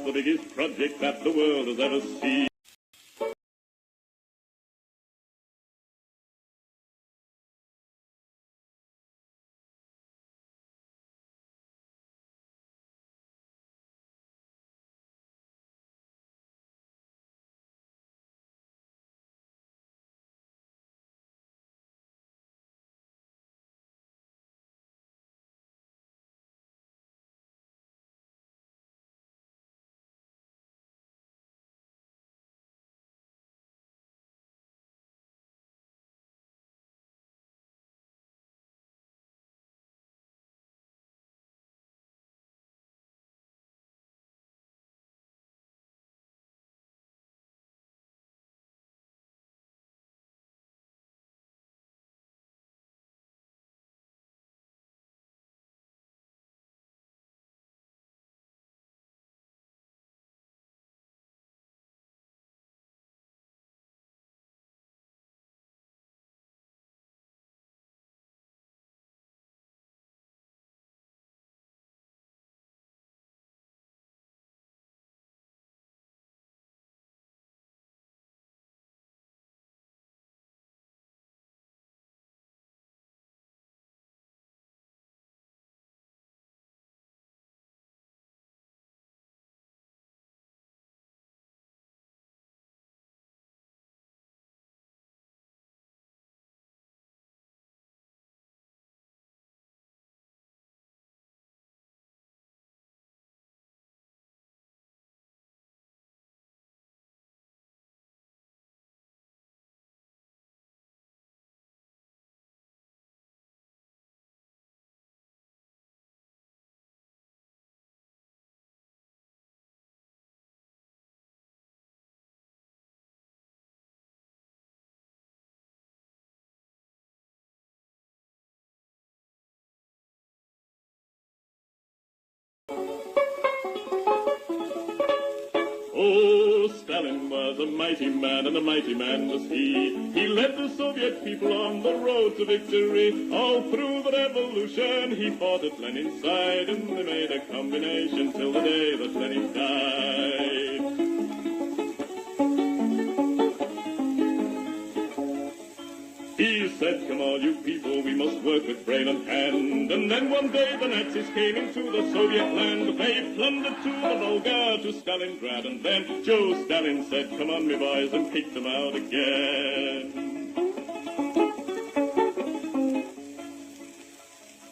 the biggest project that the world has ever seen. Oh, Stalin was a mighty man, and a mighty man was he. He led the Soviet people on the road to victory. All through the revolution, he fought at Lenin's side, and they made a combination till the day that Lenin died. He said, come on, you people, we must work with brain and hand. And then one day the Nazis came into the Soviet land. They plundered to the Volga, to Stalingrad. And then Joe Stalin said, come on, me boys, and kicked them out again.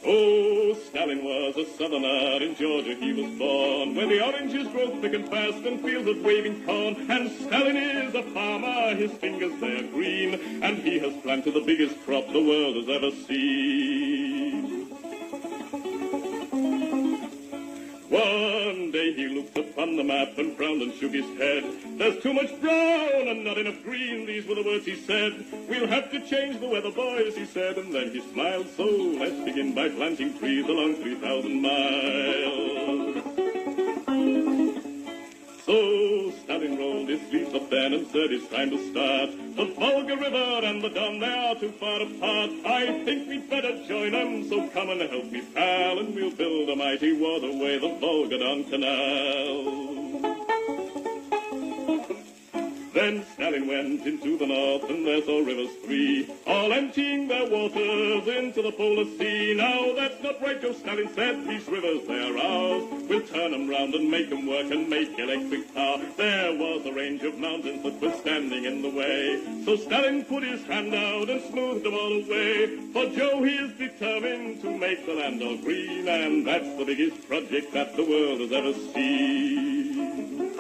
Oh, Stalin was a southerner, in Georgia he was born, where the oranges grow thick and fast and fields of waving corn. And Stalin is a farmer, his fingers they are green, and he has planted the biggest crop the world has ever seen. One day he looked upon the map and frowned and shook his head. There's too much brown and not enough green, these were the words he said. We'll have to change the weather, boys, he said, and then he smiled. So let's begin by planting trees along 3,000 miles. So Stalin rolled his sleeves up then and said it's time to start. The Volga River and the Don, they are too far apart. I think we'd better join them, so come and help me, pal, and we'll build a mighty waterway, the Volga-Don Canal. Then Stalin went into the north, and there saw rivers three, all emptying their waters into the polar sea. Now that's not right, Joe Stalin said, these rivers, they are ours. We'll turn them round and make them work and make electric power. There was a range of mountains that were standing in the way, so Stalin put his hand out and smoothed them all away. For Joe, he is determined to make the land all green, and that's the biggest project that the world has ever seen.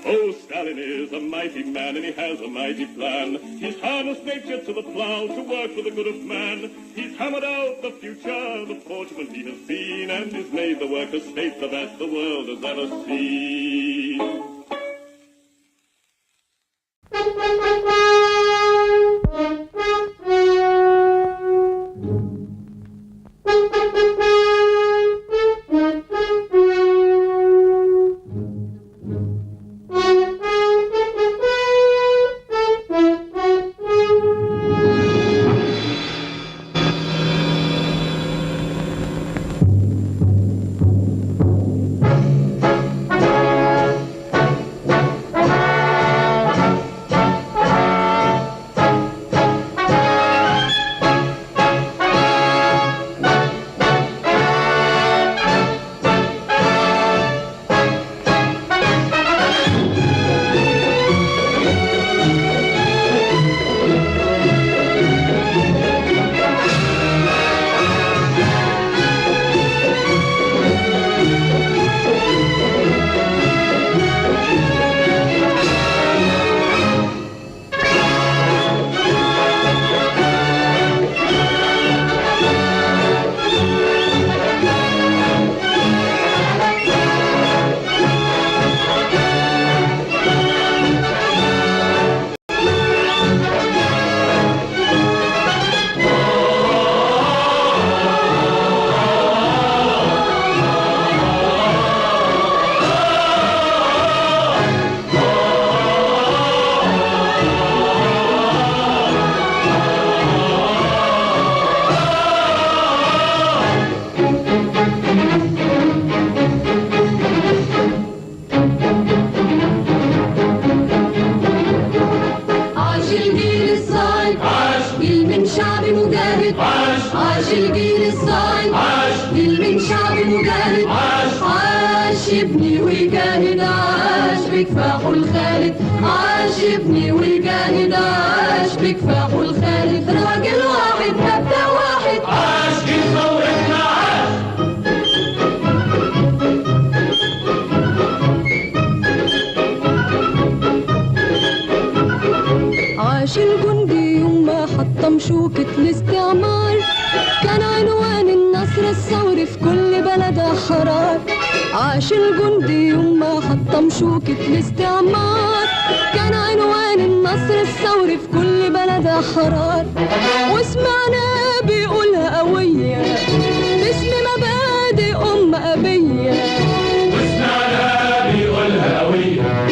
Oh, Stalin is a mighty man, and he has a mighty plan. He's harnessed nature to the plow to work for the good of man. He's hammered out the future, the fortune he has seen, and he's made the worker state the best the world has ever seen. عاش ابني ويجاهد عاش بكفاحه الخالد، عاش ابني ويجاهد عاش بكفاحه الخالد، راجل واحد مبدأ واحد، عاش جيل ثورتنا عاش. عاش الجندي يوم ما حطم شوكة الاستعمار، كان عنوان النصر الثوري في كل بلد أحرار. عاش الجندي يوم ما حطم شوكة الاستعمار، كان عنوان النصر الثوري في كل بلد أحرار. وسمعنا بيقولها قوية باسم مبادئ أبية، وسمعنا بيقولها قوية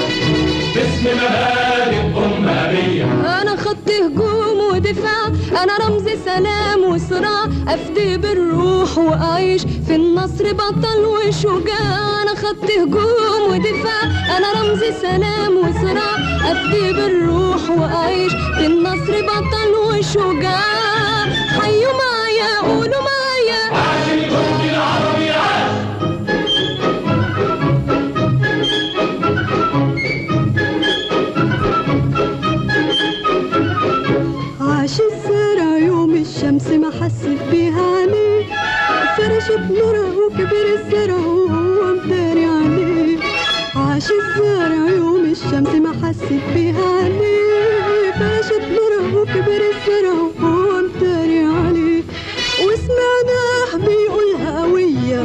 باسم مبادئ أبية. أنا خط هجوم ودفاع، أنا رمز سلام وصراع، أفدي بالروح وأعيش في النصر بطل وشجاع. أنا خط هجوم ودفاع، أنا رمز سلام وصراع، أفدي بالروح وأعيش في النصر بطل وشجاع. حيوا معايا قولوا معايا، عاش الجندي العربي عاش. عاش الزرع يوم الشمس ما حست بيها عليه، فرشت نورها وكبر الزرع وهو مداري عليه. عاش الزرع يوم الشمس ما حست بيها عليه، فرشت نورها وكبر الزرع وهو مداري عليه. وسمعناه بيقولها قوية،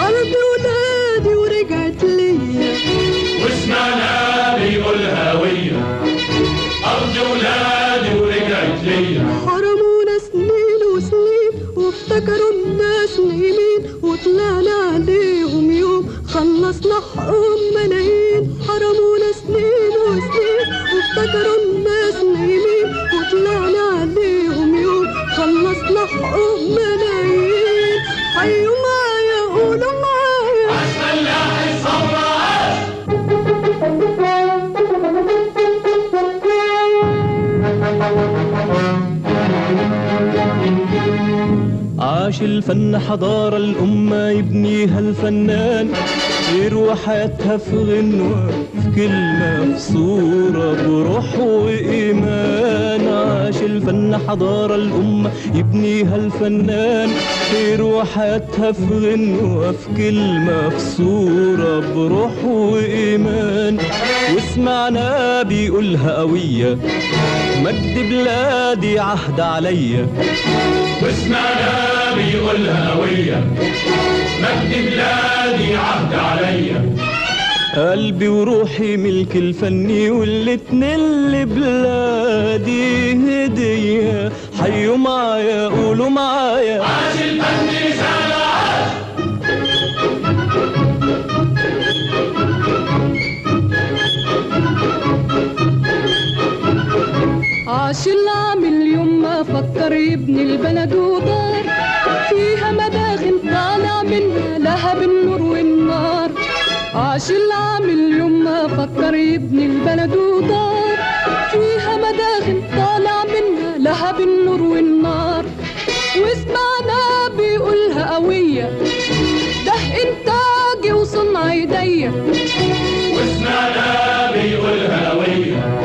أرض ولادي ورجعت ليا. وسمعنا بيقولها قوية، أرض ولادي ورجعت ليا. حرمونا سنين وسنين وافتكروا الناس نايمين، وطلعنا عليهم يوم خلصنا حقهم ملايين. حرمونا سنين وسنين وافتكروا الناس نايمين، وطلعنا عليهم يوم خلصنا حقهم ملايين. حيوا معايا قولوا معايا، عاش فلاح الثورة عاش. عاش الفن حضارة الأمة يبنيها الفنان، يروي حياتها في غنوة في كلمة في صورة بروح وإيمان. عاش الفن حضارة الأمة يبنيها الفنان، يروي حياتها في غنوة في كلمة في صورة بروح وإيمان. وسمعنا بيقولها قوية، مجد بلادي عهد عليا. وسمعنا بيقولها قوية، مجد بلادي عهد عليا. قلبي وروحي ملك الفني والاتنين لبلادي هدية. حيوا معايا قولوا معايا، عاش الفن رسالة عاش. عاش العامل يوم ما فكر يبني البلد ودار، فيها مداخن طالع منها لهب النور والنار. عاش العامل يوم ما فكر يبني البلد ودار، فيها مداخن طالع منها لهب النور والنار. وسمعنا بيقولها قوية، ده إنتاجي وصنع إيديا. وسمعنا بيقولها قوية،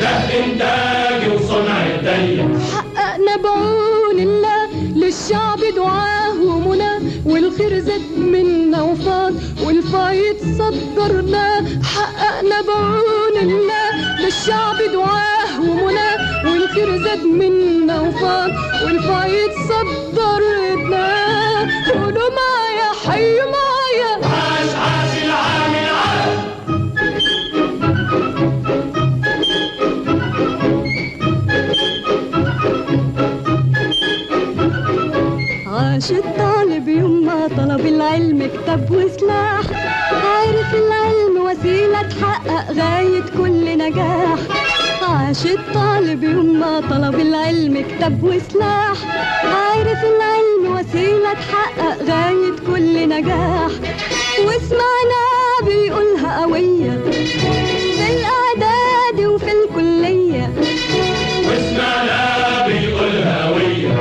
ده إنتاجي وصنع إيديا. حققنا بعون الله للشعب دعاه ومنى، والخير زاد منا وفاض والفايض صدرناه. حققنا بعون الله للشعب دعاه ومنى، والخير زاد منا وفاض والفايض صدرناه. قولوا معايا حيوا معايا، عاش عاش العامل عاش. عاش الطالب يوم ما طلب العلم كتاب وسلاح، عارف العلم وسيلة تحقق غاية كل نجاح. عاش الطالب يوم ما طلب العلم كتاب وسلاح، عارف العلم وسيلة تحقق غاية كل نجاح. وسمعنا بيقولها قوية في الإعداد وفي الكلية. وسمعنا بيقولها قوية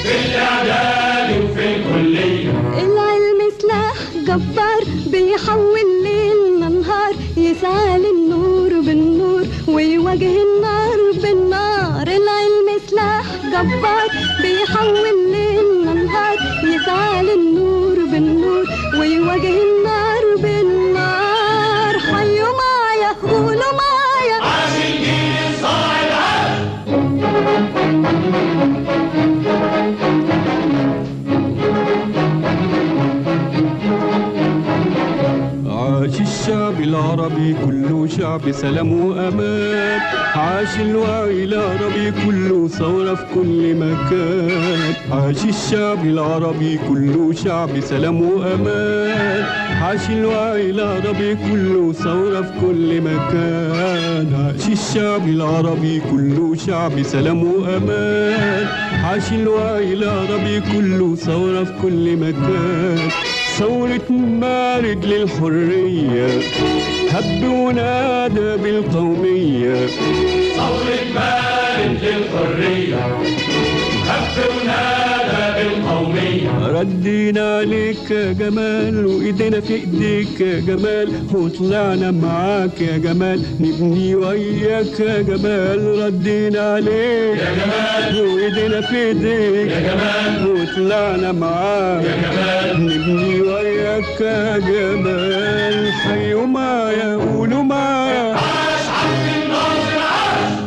في الإعداد وفي الكلية. العلم سلاح جبار بيحول ليلنا نهار يسعى للنور بالنور ويواجه النار بالنار العلم سلاح جبار بيحول ليلنا نهار يسعى للنور بالنور ويواجه النار بالنار حيوا معايا قولوا معايا عاش الجيل الصاعد عاش الشعب العربي كله شعب سلام وأمان عاش الوعي العربي كله ثورة في كل مكان عاش الشعب العربي كله شعب سلام وأمان عاش الوعي العربي كله ثورة في كل مكان عاش الشعب العربي كله شعب سلام وأمان عاش الوعي العربي كله ثورة في كل مكان ثورة مارد للحرية هب ونادى بالقومية ثورة مارد للحرية هب ونادى بالقومية ردينا عليك يا جمال وايدينا في ايديك يا جمال وطلعنا معاك يا جمال نبني وياك يا جمال ردينا عليك يا جمال وايدينا في ايديك يا جمال وطلعنا معاك يا جمال نبني وياك يا جمال حيوا معايا قولوا معايا عاش عبد الناصر عاش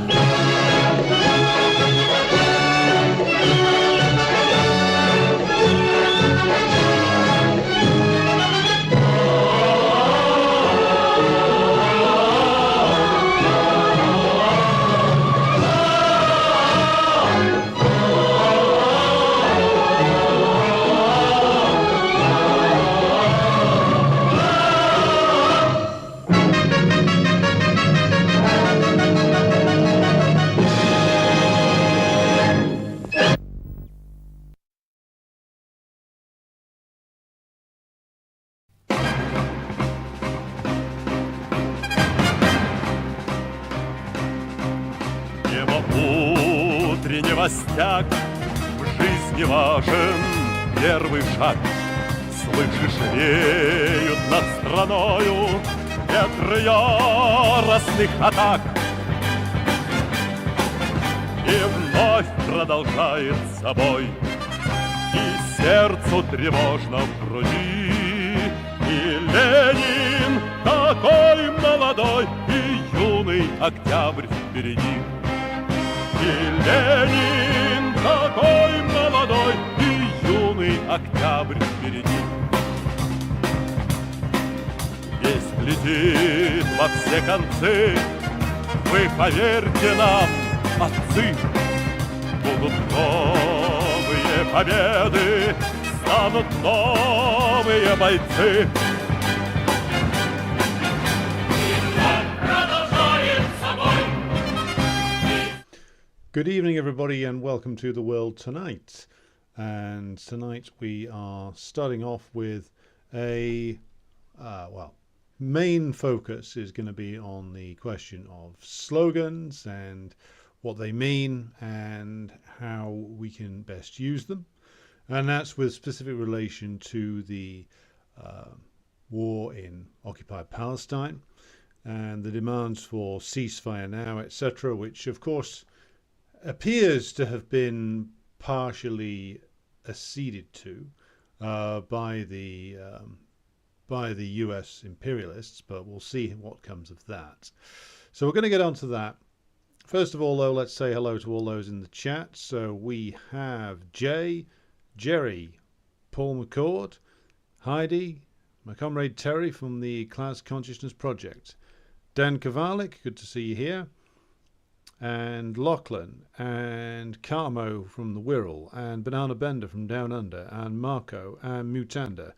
Утреннего в жизни важен первый шаг. Слышишь, веют над страною ветры яростных атак. И вновь продолжается бой, и сердцу тревожно в груди. И Ленин такой молодой, и юный октябрь впереди. И Ленин такой молодой, и юный октябрь впереди. Весть летит во все концы, вы поверьте нам, отцы. Будут новые победы, станут новые бойцы. Good evening, everybody, and welcome to The World Tonight. And tonight we are starting off with a, main focus is going to be on the question of slogans and what they mean and how we can best use them. And that's with specific relation to the war in occupied Palestine and the demands for ceasefire now, etc., which, of course, appears to have been partially acceded to by the US imperialists, but we'll see what comes of that. So we're going to get on to that. First of all, though, let's say hello to all those in the chat. So we have Jay, Jerry, Paul McCord, Heidi, my comrade Terry from the Class Consciousness Project, Dan Kovalik, good to see you here, and Lachlan, and Carmo from the Wirral, and Banana Bender from Down Under, and Marco, and Mutanda.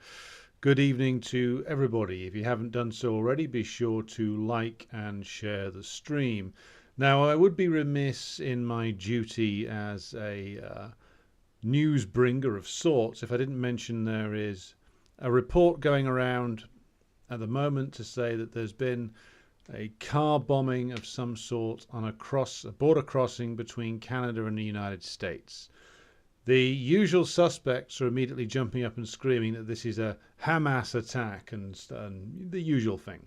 Good evening to everybody. If you haven't done so already, be sure to like and share the stream. Now, I would be remiss in my duty as a news bringer of sorts if I didn't mention there is a report going around at the moment to say that there's been a car bombing of some sort on a border crossing between Canada and the United States. The usual suspects are immediately jumping up and screaming that this is a Hamas attack and the usual thing.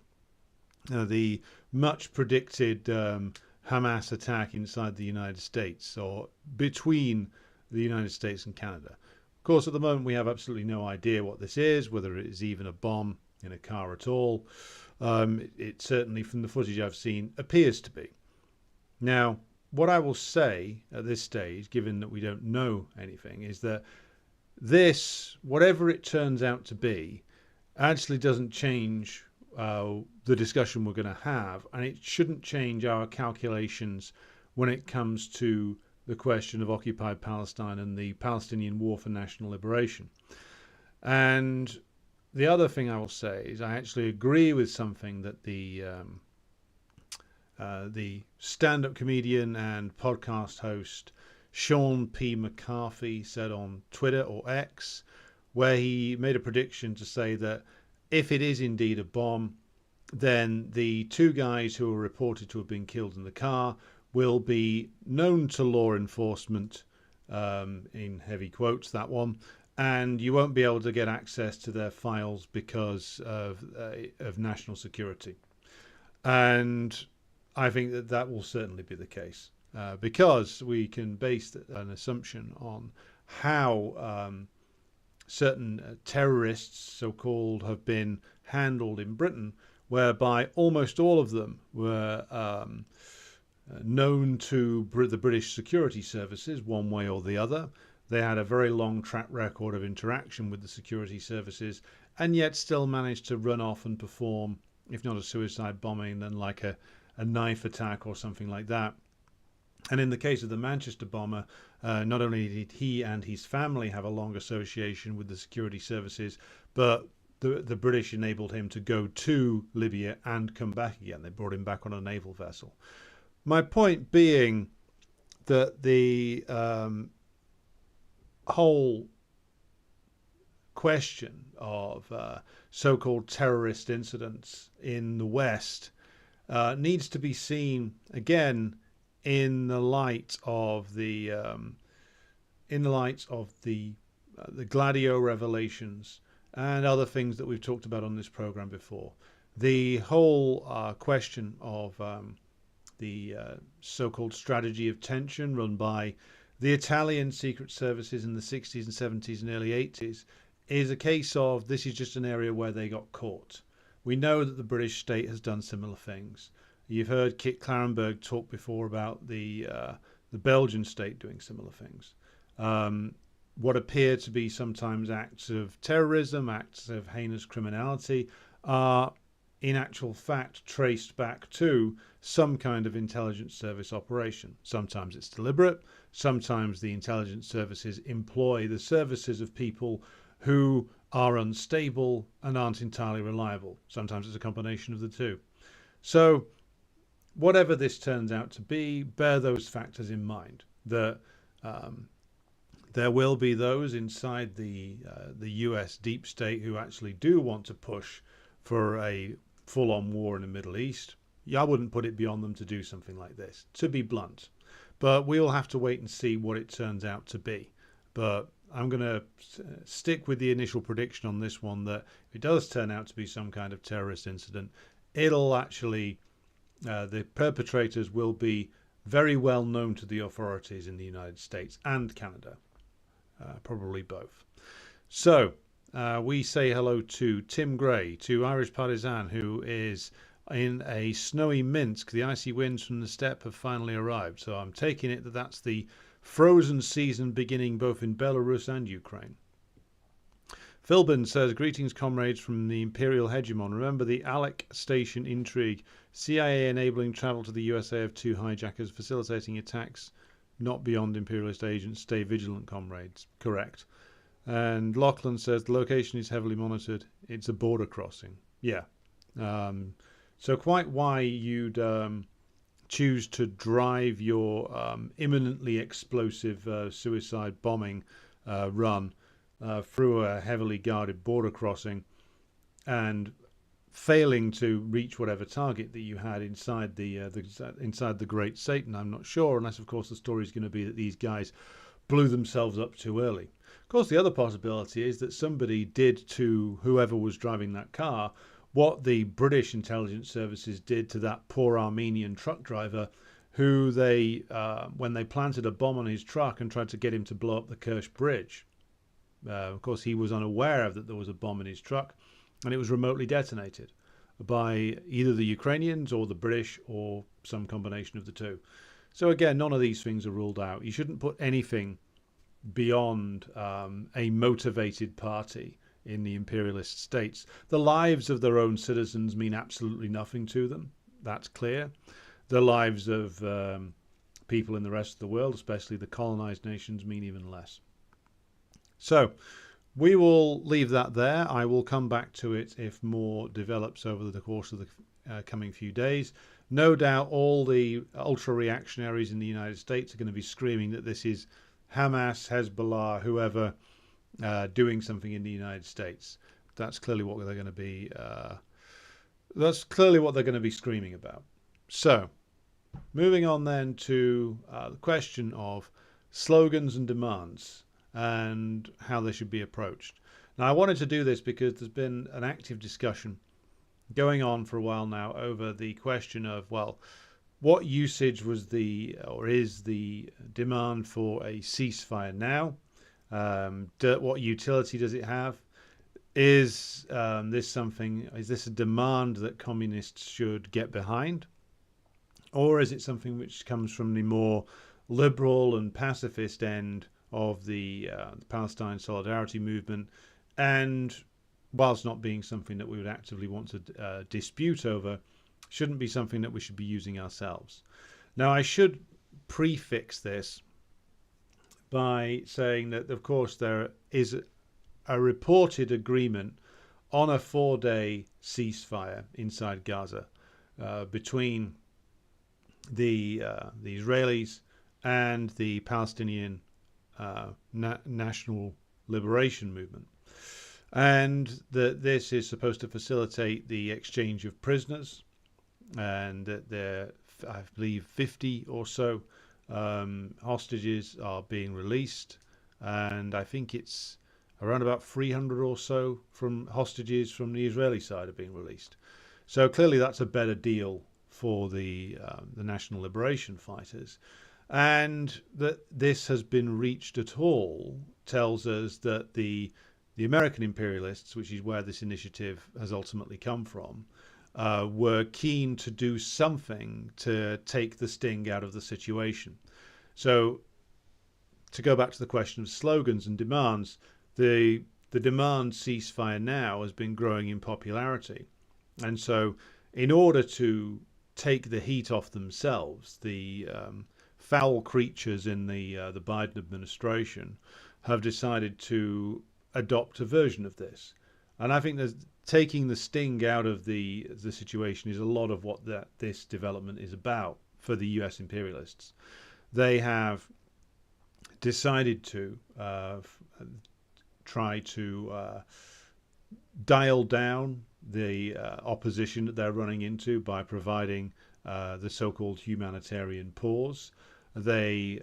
The much predicted Hamas attack inside the United States or between the United States and Canada. Of course, at the moment, we have absolutely no idea what this is, whether it is even a bomb in a car at all. It certainly, from the footage I've seen, appears to be. Now, what I will say at this stage, given that we don't know anything, is that this, whatever it turns out to be, actually doesn't change the discussion we're going to have, and it shouldn't change our calculations when it comes to the question of occupied Palestine and the Palestinian War for National Liberation. And the other thing I will say is I actually agree with something that the stand-up comedian and podcast host Sean P. McCarthy said on Twitter or X, where he made a prediction to say that if it is indeed a bomb, then the two guys who are reported to have been killed in the car will be known to law enforcement, in heavy quotes, that one, and you won't be able to get access to their files because of national security. And I think that that will certainly be the case, because we can base an assumption on how certain terrorists, so-called, have been handled in Britain, whereby almost all of them were known to the British security services one way or the other. They had a very long track record of interaction with the security services, and yet still managed to run off and perform, if not a suicide bombing, then like a knife attack or something like that. And in the case of the Manchester bomber, not only did he and his family have a long association with the security services, but the British enabled him to go to Libya and come back again. They brought him back on a naval vessel. My point being that the whole question of so-called terrorist incidents in the West needs to be seen again in the light of the Gladio revelations and other things that we've talked about on this program before. The whole question of the so-called strategy of tension run by the Italian secret services in the 60s and 70s and early 80s is a case of this is just an area where they got caught. We know that the British state has done similar things. You've heard Kit Clarenberg talk before about the Belgian state doing similar things. What appear to be sometimes acts of terrorism, acts of heinous criminality, are in actual fact traced back to some kind of intelligence service operation. Sometimes it's deliberate. Sometimes the intelligence services employ the services of people who are unstable and aren't entirely reliable. Sometimes it's a combination of the two. So whatever this turns out to be, bear those factors in mind, that there will be those inside the US deep state who actually do want to push for a full-on war in the Middle East. I wouldn't put it beyond them to do something like this, to be blunt. But we will have to wait and see what it turns out to be. But I'm going to stick with the initial prediction on this one, that if it does turn out to be some kind of terrorist incident, it'll actually, the perpetrators will be very well known to the authorities in the United States and Canada, probably both. So we say hello to Tim Gray, to Irish Partisan, who is in a snowy Minsk. The icy winds from the steppe have finally arrived. So I'm taking it that that's the frozen season beginning both in Belarus and Ukraine. Philbin says, greetings comrades from the Imperial Hegemon. Remember the Alec Station intrigue. CIA enabling travel to the USA of two hijackers, facilitating attacks not beyond imperialist agents. Stay vigilant, comrades. Correct. And Lachlan says, the location is heavily monitored. It's a border crossing. Yeah. So quite why you'd choose to drive your imminently explosive suicide bombing run through a heavily guarded border crossing and failing to reach whatever target that you had inside the Great Satan, I'm not sure, unless of course the story is going to be that these guys blew themselves up too early. Of course, the other possibility is that somebody did to whoever was driving that car what the British intelligence services did to that poor Armenian truck driver who they, when they planted a bomb on his truck and tried to get him to blow up the Kerch Bridge. Of course, he was unaware that there was a bomb in his truck, and it was remotely detonated by either the Ukrainians or the British or some combination of the two. So again, none of these things are ruled out. You shouldn't put anything beyond a motivated party in the imperialist states. The lives of their own citizens mean absolutely nothing to them. That's clear. The lives of people in the rest of the world, especially the colonized nations, mean even less. So we will leave that there. I will come back to it if more develops over the course of the coming few days. No doubt all the ultra-reactionaries in the United States are going to be screaming that this is Hamas, Hezbollah, whoever, doing something in the United States. That's clearly what they're going to be. That's clearly what they're going to be screaming about. So, moving on then to the question of slogans and demands and how they should be approached. Now, I wanted to do this because there's been an active discussion going on for a while now over the question of, well, what usage was the or is the demand for a ceasefire now? What utility does it have? Is this a demand that communists should get behind? Or is it something which comes from the more liberal and pacifist end of the Palestine Solidarity Movement, and whilst not being something that we would actively want to dispute over, shouldn't be something that we should be using ourselves? Now, I should prefix this by saying that, of course, there is a reported agreement on a 4-day ceasefire inside Gaza between the Israelis and the Palestinian National Liberation Movement, and that this is supposed to facilitate the exchange of prisoners, and that there, I believe, 50 or so hostages are being released, and I think it's around about 300 or so from hostages from the Israeli side are being released. So clearly that's a better deal for the National Liberation Fighters. And that this has been reached at all tells us that the American imperialists, which is where this initiative has ultimately come from, were keen to do something to take the sting out of the situation. So to go back to the question of slogans and demands, the demand ceasefire now has been growing in popularity. And so in order to take the heat off themselves, the foul creatures in the Biden administration have decided to adopt a version of this. And I think that taking the sting out of the situation is a lot of what this development is about for the US imperialists. They have decided to try to dial down the opposition that they're running into by providing the so-called humanitarian pause. They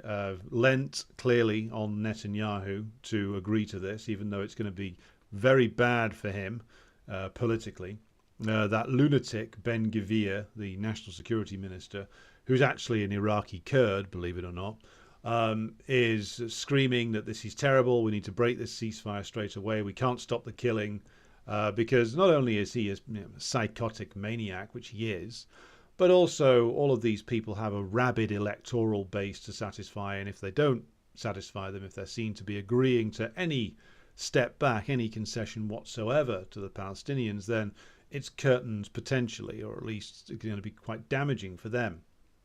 lent clearly on Netanyahu to agree to this, even though it's going to be very bad for him politically. That lunatic Ben Gvir, the national security minister, who's actually an Iraqi Kurd, believe it or not, is screaming that this is terrible. We need to break this ceasefire straight away. We can't stop the killing because not only is he a psychotic maniac, which he is, but also all of these people have a rabid electoral base to satisfy. And if they don't satisfy them, if they're seen to be agreeing to any step back, any concession whatsoever to the Palestinians, then it's curtains potentially, or at least it's going to be quite damaging for them.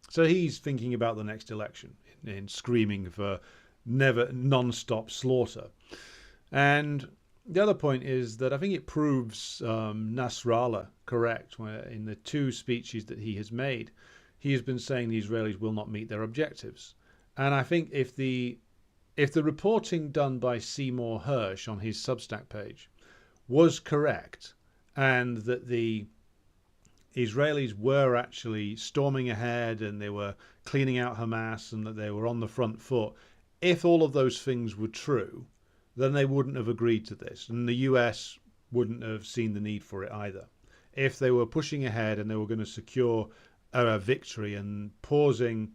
So he's thinking about the next election in screaming for never non-stop slaughter. And the other point is that I think it proves Nasrallah correct, where in the two speeches that he has made, he has been saying the Israelis will not meet their objectives. And I think if the reporting done by Seymour Hersh on his Substack page was correct, and that the Israelis were actually storming ahead and they were cleaning out Hamas and that they were on the front foot, if all of those things were true, then they wouldn't have agreed to this, and the US wouldn't have seen the need for it either. If they were pushing ahead and they were going to secure a victory, and pausing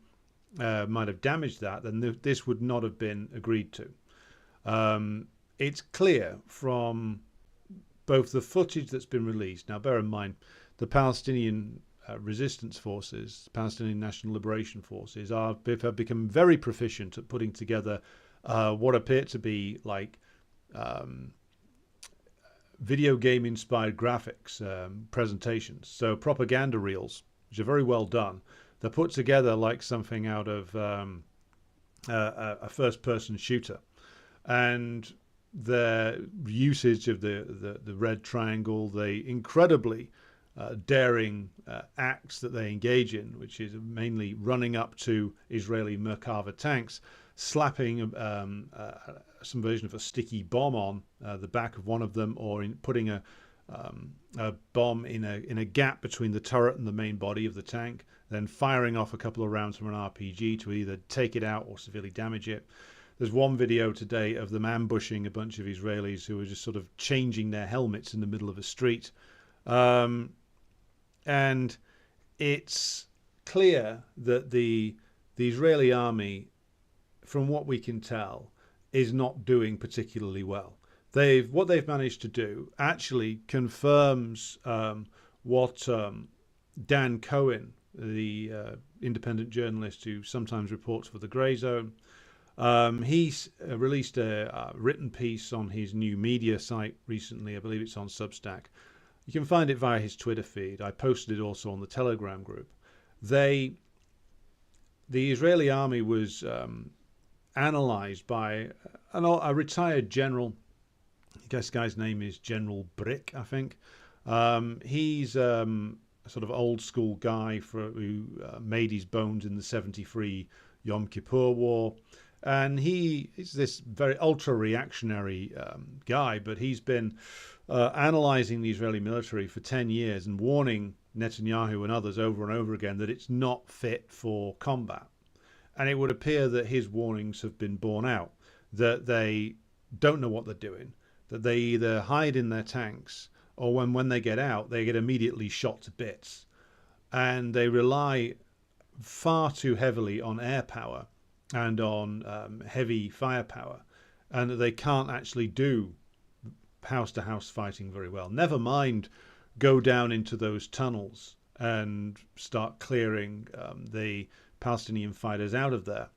might have damaged that, then this would not have been agreed to. It's clear from both the footage that's been released. Now, bear in mind, the Palestinian resistance forces, Palestinian National Liberation Forces, have become very proficient at putting together what appear to be like video game inspired graphics presentations. So propaganda reels, which are very well done. They're put together like something out of a first person shooter. And the usage of the red triangle, the incredibly daring acts that they engage in, which is mainly running up to Israeli Merkava tanks, slapping some version of a sticky bomb on the back of one of them, or putting a bomb in a gap between the turret and the main body of the tank, then firing off a couple of rounds from an RPG to either take it out or severely damage it. There's one video today of them ambushing a bunch of Israelis who are just sort of changing their helmets in the middle of a street. And it's clear that the Israeli army, from what we can tell, is not doing particularly well. What they've managed to do actually confirms what Dan Cohen, the independent journalist who sometimes reports for the Grey Zone, he's released a written piece on his new media site recently. I believe it's on Substack. You can find it via his Twitter feed. I posted it also on the Telegram group. The Israeli army was analyzed by a retired general. I guess the guy's name is General Brick, I think. He's a sort of old school guy who made his bones in the 73 Yom Kippur War. And he is this very ultra-reactionary guy, but he's been analyzing the Israeli military for 10 years and warning Netanyahu and others over and over again that it's not fit for combat. And it would appear that his warnings have been borne out, that they don't know what they're doing, that they either hide in their tanks, or when they get out, they get immediately shot to bits. And they rely far too heavily on air power and on heavy firepower, and that they can't actually do house-to-house fighting very well. Never mind go down into those tunnels and start clearing the Palestinian fighters out of there.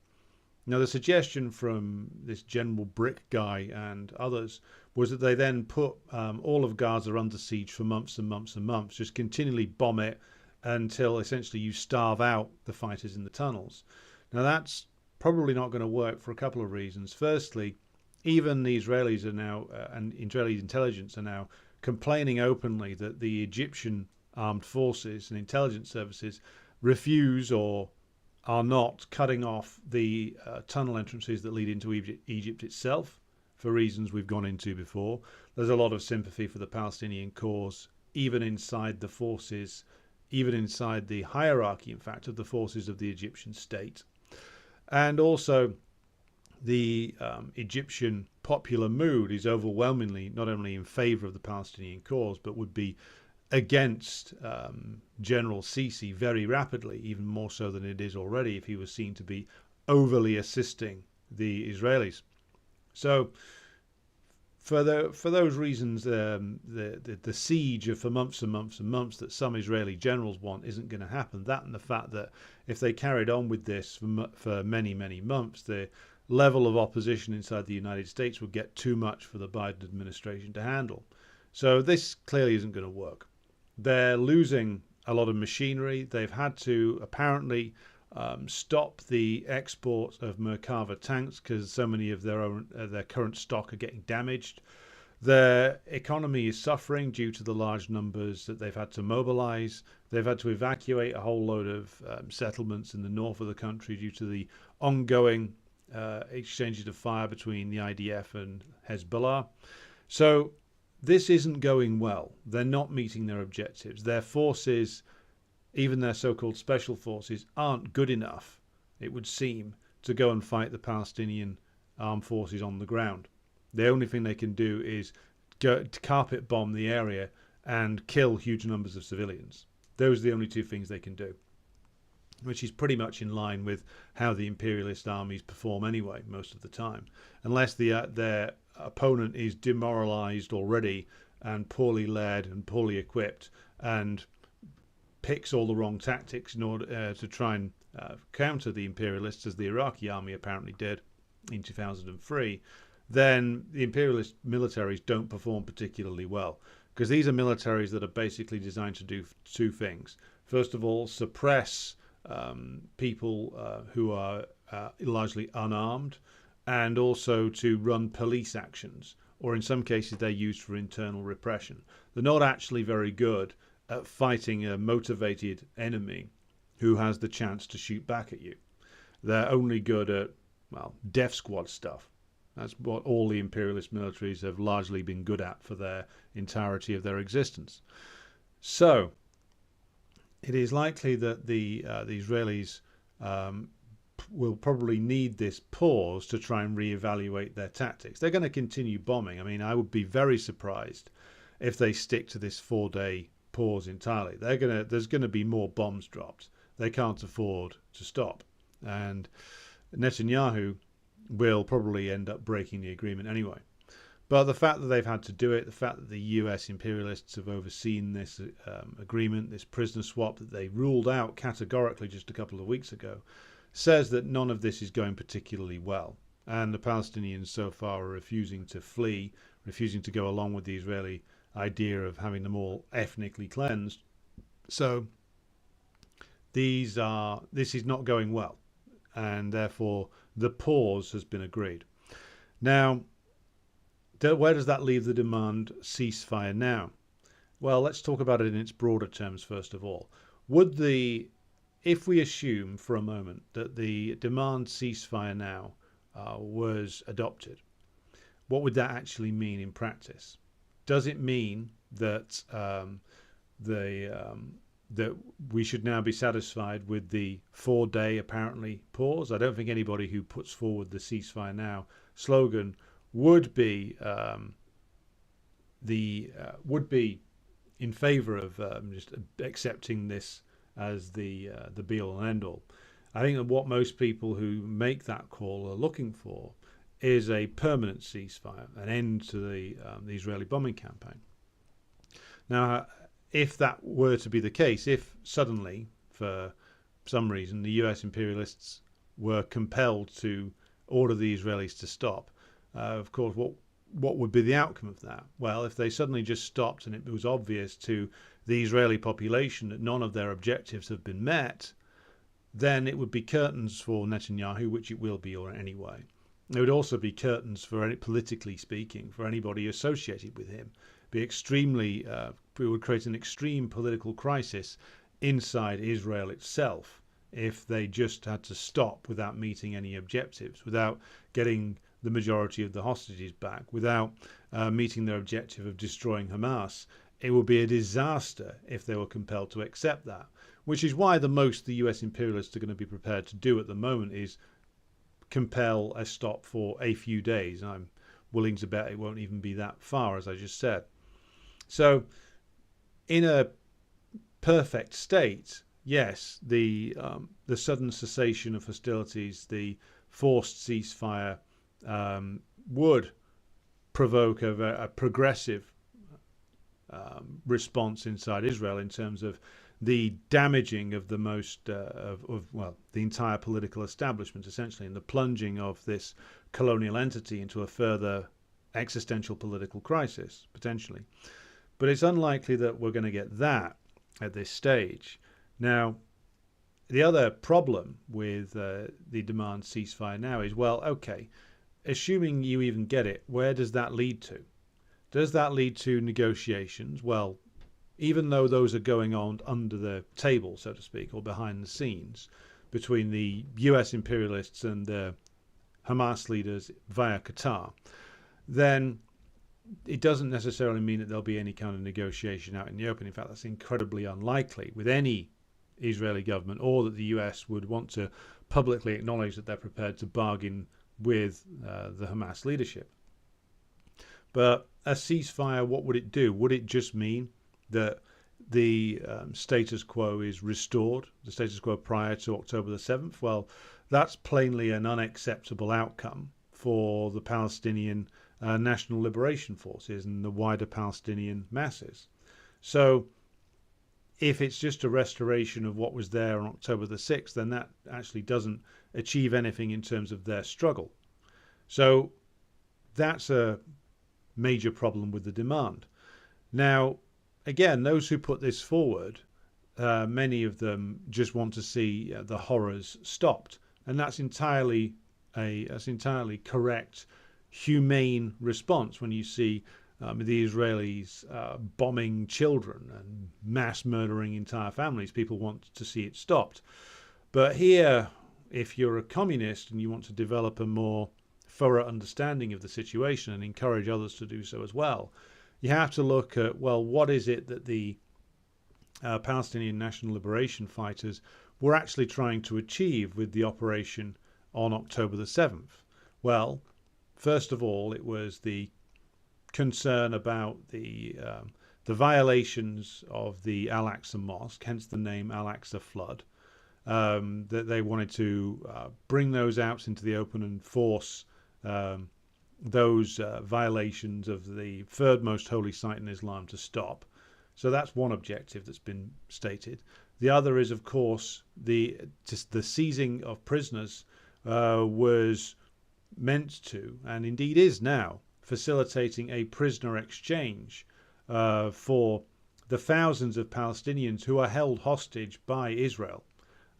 Now, the suggestion from this General Brick guy and others was that they then put all of Gaza under siege for months and months and months, just continually bomb it until essentially you starve out the fighters in the tunnels. Now, that's probably not going to work for a couple of reasons. Firstly, even the Israelis are now, and Israeli intelligence are now complaining openly that the Egyptian armed forces and intelligence services refuse or are not cutting off the tunnel entrances that lead into Egypt itself, for reasons we've gone into before. There's a lot of sympathy for the Palestinian cause, even inside the forces, even inside the hierarchy, in fact, of the forces of the Egyptian state. And also, the Egyptian popular mood is overwhelmingly not only in favor of the Palestinian cause, but would be against General Sisi very rapidly, even more so than it is already, if he was seen to be overly assisting the Israelis. So, for those reasons, the siege for months and months and months that some Israeli generals want isn't going to happen. That, and the fact that if they carried on with this for many, many months, the level of opposition inside the United States would get too much for the Biden administration to handle. So this clearly isn't going to work. They're losing a lot of machinery. They've had to apparently stop the export of Merkava tanks because so many of their current stock are getting damaged. Their economy is suffering due to the large numbers that they've had to mobilize. They've had to evacuate a whole load of settlements in the north of the country due to the ongoing exchanges of fire between the IDF and Hezbollah. So this isn't going well. They're not meeting their objectives. Their forces, even their so-called special forces, aren't good enough, it would seem, to go and fight the Palestinian armed forces on the ground. The only thing they can do is go to carpet bomb the area and kill huge numbers of civilians. Those are the only two things they can do, which is pretty much in line with how the imperialist armies perform anyway, most of the time. Unless their opponent is demoralized already and poorly led and poorly equipped and picks all the wrong tactics in order to try and counter the imperialists, as the Iraqi army apparently did in 2003, then the imperialist militaries don't perform particularly well, because these are militaries that are basically designed to do two things. First of all, suppress people who are largely unarmed, and also to run police actions, or in some cases they're used for internal repression. They're not actually very good at fighting a motivated enemy who has the chance to shoot back at you. They're only good at, well, death squad stuff. That's what all the imperialist militaries have largely been good at for their entirety of their existence. So it is likely that the Israelis will probably need this pause to try and reevaluate their tactics. They're going to continue bombing. I mean, I would be very surprised if they stick to this 4-day pause entirely. There's going to be more bombs dropped. They can't afford to stop. And Netanyahu will probably end up breaking the agreement anyway. But the fact that they've had to do it, the fact that the US imperialists have overseen this agreement, this prisoner swap that they ruled out categorically just a couple of weeks ago, says that none of this is going particularly well. And the Palestinians so far are refusing to flee, refusing to go along with the Israeli idea of having them all ethnically cleansed. So this is not going well, and therefore the pause has been agreed. Now, where does that leave the demand ceasefire now? Well, let's talk about it in its broader terms first of all. If we assume for a moment that the demand ceasefire now was adopted, what would that actually mean in practice? Does it mean that that we should now be satisfied with the 4-day apparently pause? I don't think anybody who puts forward the ceasefire now slogan would be in favour of just accepting this as the be all and end all. I think that what most people who make that call are looking for is a permanent ceasefire, an end to the Israeli bombing campaign. Now, if that were to be the case, if suddenly, for some reason, the US imperialists were compelled to order the Israelis to stop, of course, what would be the outcome of that? Well, if they suddenly just stopped and it was obvious to the Israeli population that none of their objectives have been met, then it would be curtains for Netanyahu, which it will be anyway. It would also be curtains for politically speaking, for anybody associated with him. It would create an extreme political crisis inside Israel itself if they just had to stop without meeting any objectives, without getting the majority of the hostages back, without meeting their objective of destroying Hamas. It would be a disaster if they were compelled to accept that, which is why the most the US imperialists are going to be prepared to do at the moment is compel a stop for a few days. I'm willing to bet it won't even be that far, as I just said. So in a perfect state, yes, the sudden cessation of hostilities, the forced ceasefire would provoke a progressive response inside Israel in terms of the damaging of the the entire political establishment, essentially, and the plunging of this colonial entity into a further existential political crisis, potentially. But it's unlikely that we're going to get that at this stage. Now, the other problem with the demand ceasefire now is, well, okay, assuming you even get it, where does that lead to? Does that lead to negotiations? Well, even though those are going on under the table, so to speak, or behind the scenes, between the US imperialists and the Hamas leaders via Qatar, then it doesn't necessarily mean that there'll be any kind of negotiation out in the open. In fact, that's incredibly unlikely with any Israeli government, or that the US would want to publicly acknowledge that they're prepared to bargain with the Hamas leadership. But a ceasefire, what would it do? Would it just mean that the status quo is restored, the status quo prior to October the 7th? Well, that's plainly an unacceptable outcome for the Palestinian National Liberation Forces and the wider Palestinian masses. So if it's just a restoration of what was there on October the 6th, then that actually doesn't achieve anything in terms of their struggle. So that's a major problem with the demand. Now, again, those who put this forward, many of them just want to see the horrors stopped, and that's entirely correct, humane response when you see the Israelis bombing children and mass murdering entire families. People want to see it stopped. But here, if you're a communist and you want to develop a more thorough understanding of the situation and encourage others to do so as well, you have to look at, well, what is it that the Palestinian National Liberation Fighters were actually trying to achieve with the operation on October the 7th? Well, first of all, it was the concern about the violations of the Al-Aqsa Mosque, hence the name Al-Aqsa Flood, that they wanted to bring those out into the open and force those violations of the third most holy site in Islam to stop. So that's one objective that's been stated. The other is, of course, the seizing of prisoners was meant to, and indeed is now, facilitating a prisoner exchange for the thousands of Palestinians who are held hostage by Israel.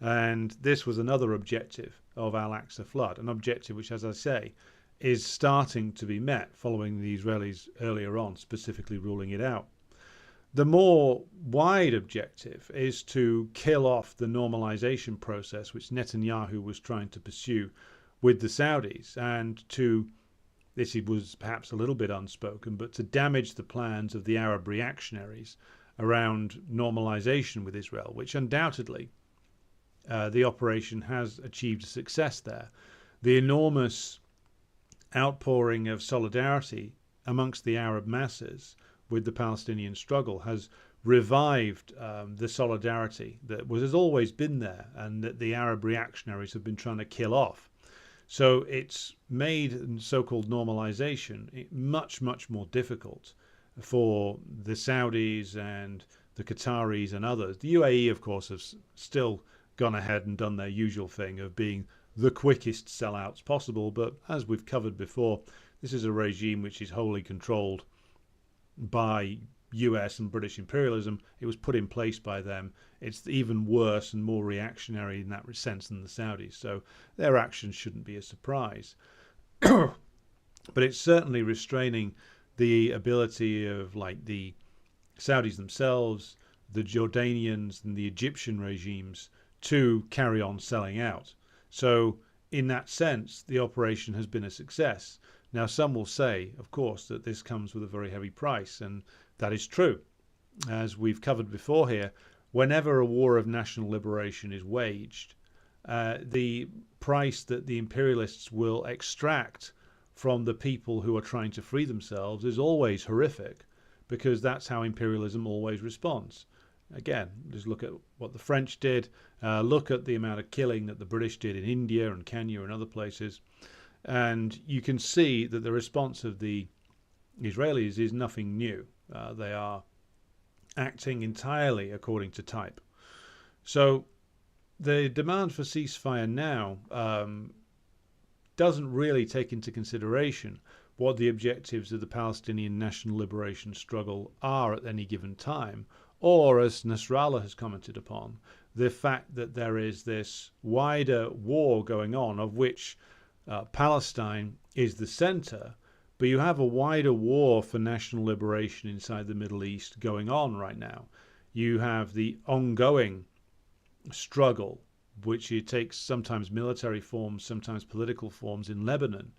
And this was another objective of Al-Aqsa Flood, an objective which, as I say, is starting to be met following the Israelis earlier on specifically ruling it out. The more wide objective is to kill off the normalization process which Netanyahu was trying to pursue with the Saudis, and to, this was perhaps a little bit unspoken, but to damage the plans of the Arab reactionaries around normalization with Israel, which undoubtedly the operation has achieved success there. The enormous outpouring of solidarity amongst the Arab masses with the Palestinian struggle has revived the solidarity that has always been there and that the Arab reactionaries have been trying to kill off. So it's made so-called normalization much, much more difficult for the Saudis and the Qataris and others. The UAE, of course, has still gone ahead and done their usual thing of being the quickest sellouts possible. But as we've covered before, this is a regime which is wholly controlled by US and British imperialism. It was put in place by them. It's even worse and more reactionary in that sense than the Saudis. So their actions shouldn't be a surprise. But it's certainly restraining the ability of, like, the Saudis themselves, the Jordanians and the Egyptian regimes to carry on selling out. So in that sense, the operation has been a success. Now, some will say, of course, that this comes with a very heavy price, and that is true. As we've covered before here, whenever a war of national liberation is waged, the price that the imperialists will extract from the people who are trying to free themselves is always horrific, because that's how imperialism always responds. Again, just look at what the French did, look at the amount of killing that the British did in India and Kenya and other places, and you can see that the response of the Israelis is nothing new. They are acting entirely according to type. So the demand for ceasefire now doesn't really take into consideration what the objectives of the Palestinian national liberation struggle are at any given time, or, as Nasrallah has commented upon, the fact that there is this wider war going on, of which Palestine is the center, but you have a wider war for national liberation inside the Middle East going on right now. You have the ongoing struggle, which it takes sometimes military forms, sometimes political forms in Lebanon,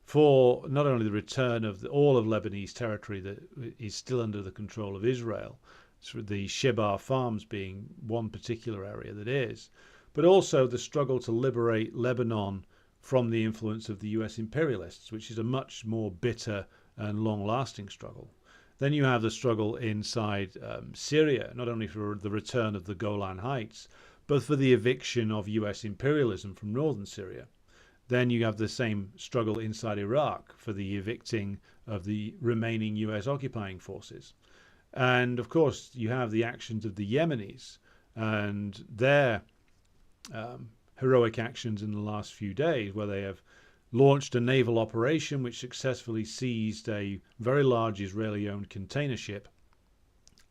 for not only the return of all of Lebanese territory that is still under the control of Israel. the Shebar farms being one particular area that is, but also the struggle to liberate Lebanon from the influence of the US imperialists, which is a much more bitter and long-lasting struggle. Then you have the struggle inside Syria, not only for the return of the Golan Heights, but for the eviction of US imperialism from northern Syria. Then you have the same struggle inside Iraq for the evicting of the remaining US occupying forces. And of course, you have the actions of the Yemenis and their heroic actions in the last few days, where they have launched a naval operation which successfully seized a very large Israeli-owned container ship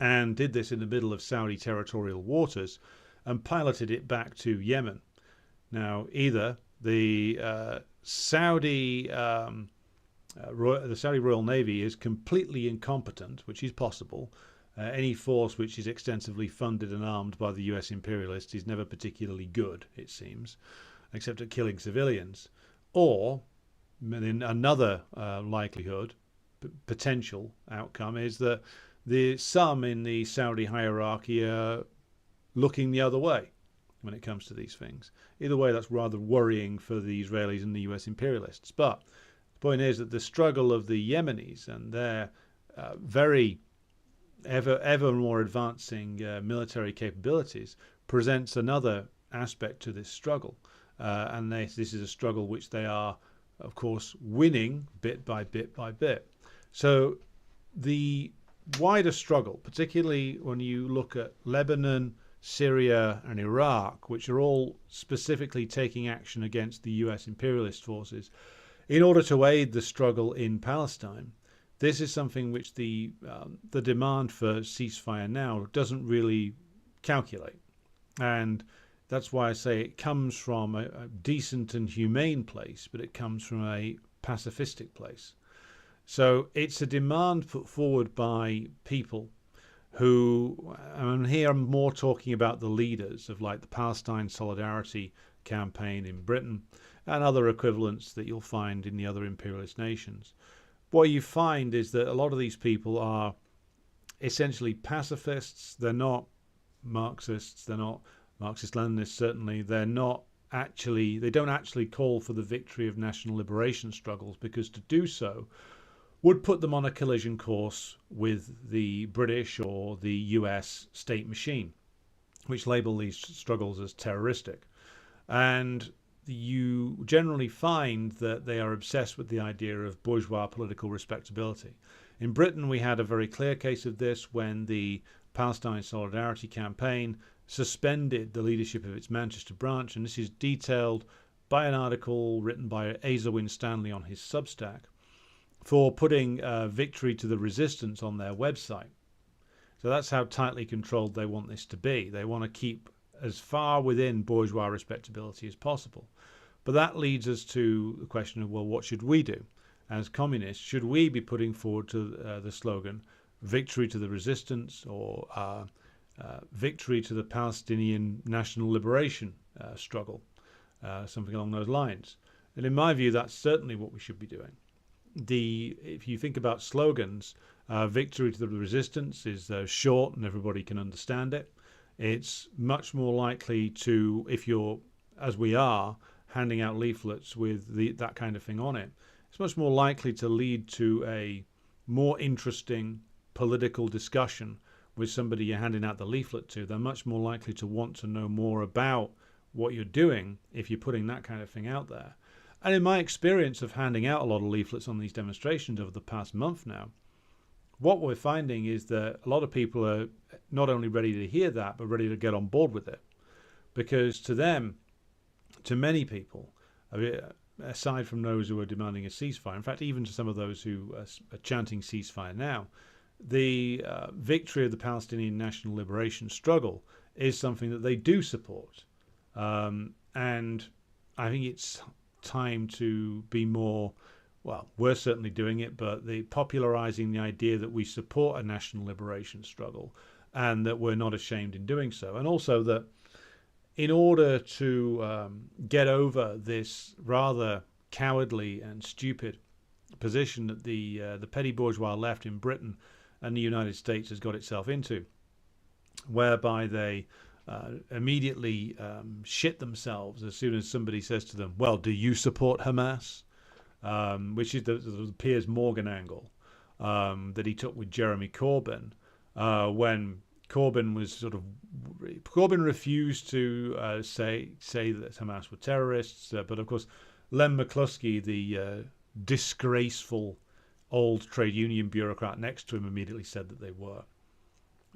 and did this in the middle of Saudi territorial waters and piloted it back to Yemen. Now, either the Saudi Royal Navy is completely incompetent, which is possible. Any force which is extensively funded and armed by the US imperialists is never particularly good, it seems, except at killing civilians. Or, in another likelihood, potential outcome, is that some in the Saudi hierarchy are looking the other way when it comes to these things. Either way, that's rather worrying for the Israelis and the US imperialists. But the point is that the struggle of the Yemenis and their very ever more advancing military capabilities presents another aspect to this struggle. And this is a struggle which they are, of course, winning bit by bit by bit. So the wider struggle, particularly when you look at Lebanon, Syria and Iraq, which are all specifically taking action against the US imperialist forces in order to aid the struggle in Palestine, this is something which the demand for ceasefire now doesn't really calculate. And that's why I say it comes from a decent and humane place, but it comes from a pacifistic place. So it's a demand put forward by people who, and here I'm more talking about the leaders of like the Palestine Solidarity Campaign in Britain and other equivalents that you'll find in the other imperialist nations. What you find is that a lot of these people are essentially pacifists. They're not Marxists. They're not Marxist-Leninists, certainly. They don't actually call for the victory of national liberation struggles, because to do so would put them on a collision course with the British or the US state machine, which label these struggles as terroristic. And you generally find that they are obsessed with the idea of bourgeois political respectability. In Britain, we had a very clear case of this when the Palestine Solidarity Campaign suspended the leadership of its Manchester branch, and this is detailed by an article written by Asa Winstanley on his Substack, for putting victory to the resistance on their website. So that's how tightly controlled they want this to be. They want to keep as far within bourgeois respectability as possible. But that leads us to the question of, well, what should we do as communists? Should we be putting forward to the slogan, victory to the resistance, or victory to the Palestinian national liberation struggle, something along those lines? And in my view, that's certainly what we should be doing. If you think about slogans, victory to the resistance is short and everybody can understand it. It's much more likely to, if you're, as we are, handing out leaflets with that kind of thing on it, it's much more likely to lead to a more interesting political discussion with somebody you're handing out the leaflet to. They're much more likely to want to know more about what you're doing if you're putting that kind of thing out there. And in my experience of handing out a lot of leaflets on these demonstrations over the past month now, what we're finding is that a lot of people are not only ready to hear that, but ready to get on board with it. Because to them, to many people, aside from those who are demanding a ceasefire, in fact, even to some of those who are chanting ceasefire now, the victory of the Palestinian national liberation struggle is something that they do support. And I think it's time to be more, well, we're certainly doing it, but popularizing the idea that we support a national liberation struggle and that we're not ashamed in doing so. And also that in order to get over this rather cowardly and stupid position that the petty bourgeois left in Britain and the United States has got itself into, whereby they immediately shit themselves as soon as somebody says to them, well, do you support Hamas? Which is the Piers Morgan angle that he took with Jeremy Corbyn when Corbyn refused to say that Hamas were terrorists, but of course Len McCluskey, the disgraceful old trade union bureaucrat next to him, immediately said that they were.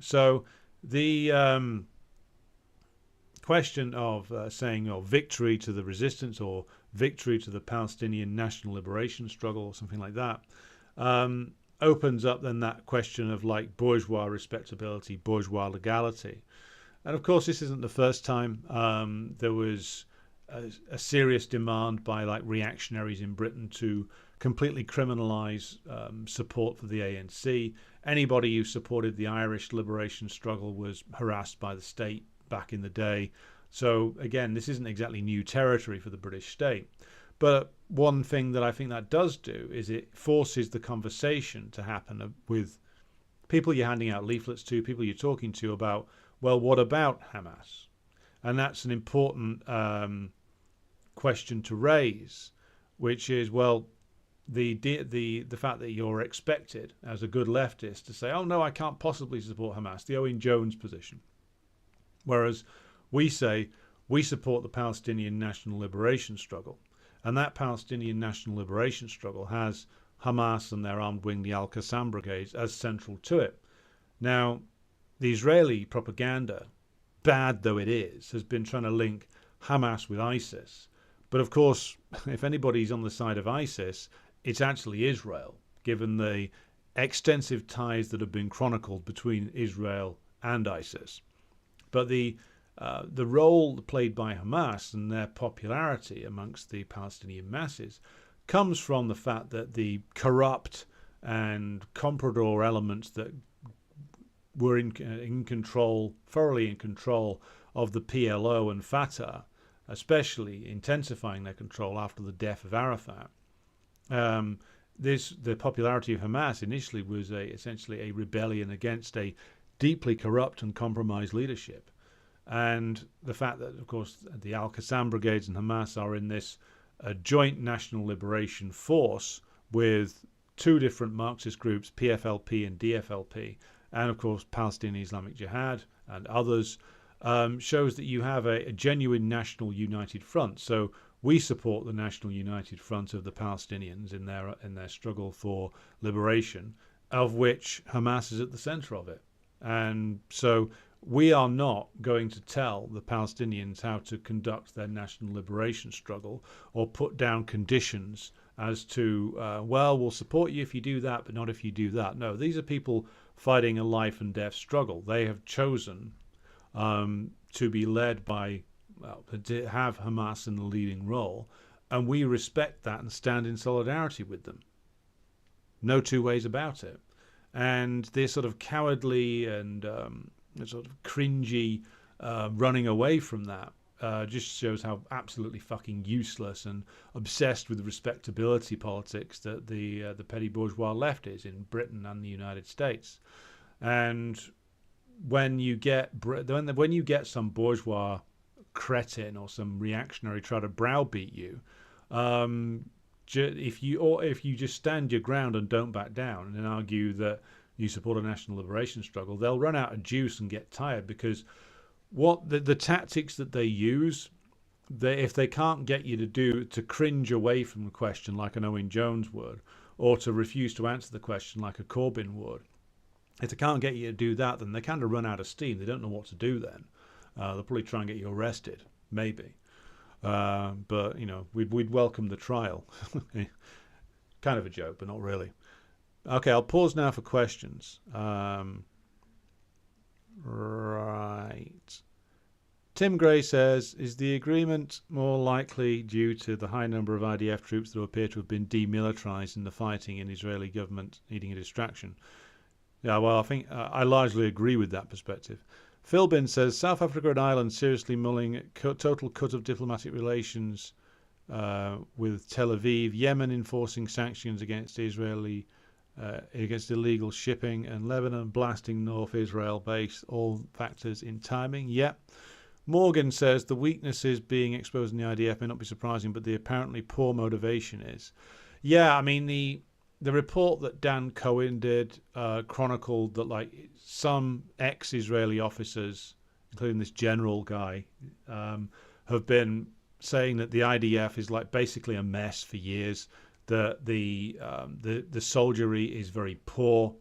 So the question of saying victory to the resistance or victory to the Palestinian national liberation struggle or something like that opens up then that question of like bourgeois respectability, bourgeois legality. And of course this isn't the first time there was a serious demand by like reactionaries in Britain to completely criminalise support for the ANC. Anybody who supported the Irish liberation struggle was harassed by the state back in the day. So again, this isn't exactly new territory for the British state. But one thing that I think that does do is it forces the conversation to happen with people you're handing out leaflets to, people you're talking to about, well, what about Hamas? And that's an important question to raise, which is, well, the fact that you're expected as a good leftist to say, oh no, I can't possibly support Hamas, the Owen Jones position. Whereas we say we support the Palestinian national liberation struggle. And that Palestinian national liberation struggle has Hamas and their armed wing, the Al-Qassam brigades, as central to it. Now, the Israeli propaganda, bad though it is, has been trying to link Hamas with ISIS. But of course, if anybody's on the side of ISIS, it's actually Israel, given the extensive ties that have been chronicled between Israel and ISIS. But the role played by Hamas and their popularity amongst the Palestinian masses comes from the fact that the corrupt and comprador elements that were in control, thoroughly in control of the PLO and Fatah, especially intensifying their control after the death of Arafat. The popularity of Hamas initially was essentially a rebellion against a deeply corrupt and compromised leadership. And the fact that, of course, the Al-Qassam brigades and Hamas are in this joint national liberation force with two different Marxist groups, PFLP and DFLP, and, of course, Palestinian Islamic Jihad and others, shows that you have a genuine national united front. So we support the national united front of the Palestinians in their struggle for liberation, of which Hamas is at the center of it. And so we are not going to tell the Palestinians how to conduct their national liberation struggle or put down conditions as to, well, we'll support you if you do that, but not if you do that. No, these are people fighting a life and death struggle. They have chosen to be led by, well, to have Hamas in the leading role, and we respect that and stand in solidarity with them. No two ways about it. And this sort of cowardly and sort of cringy running away from that just shows how absolutely fucking useless and obsessed with respectability politics that the petty bourgeois left is in Britain and the United States. And when you get some bourgeois cretin or some reactionary try to browbeat you, if you just stand your ground and don't back down and argue that you support a national liberation struggle, they'll run out of juice and get tired, because what the tactics that they use, if they can't get you to cringe away from the question like an Owen Jones would, or to refuse to answer the question like a Corbyn would, if they can't get you to do that, then they kind of run out of steam. They don't know what to do then. They'll probably try and get you arrested, maybe. But, you know, we'd welcome the trial. Kind of a joke, but not really. Okay, I'll pause now for questions. Right. Tim Gray says, is the agreement more likely due to the high number of IDF troops that appear to have been demilitarized in the fighting and Israeli government needing a distraction? Yeah, well, I think I largely agree with that perspective. Philbin says, South Africa and Ireland seriously mulling total cut of diplomatic relations with Tel Aviv. Yemen enforcing sanctions against Israeli against illegal shipping, and Lebanon blasting North Israel base, all factors in timing. Yep. Morgan says the weaknesses being exposed in the IDF may not be surprising, but the apparently poor motivation is. Yeah, I mean, the report that Dan Cohen did chronicled that like some ex-Israeli officers, including this general guy, have been saying that the IDF is like basically a mess for years. That the soldiery is very poor,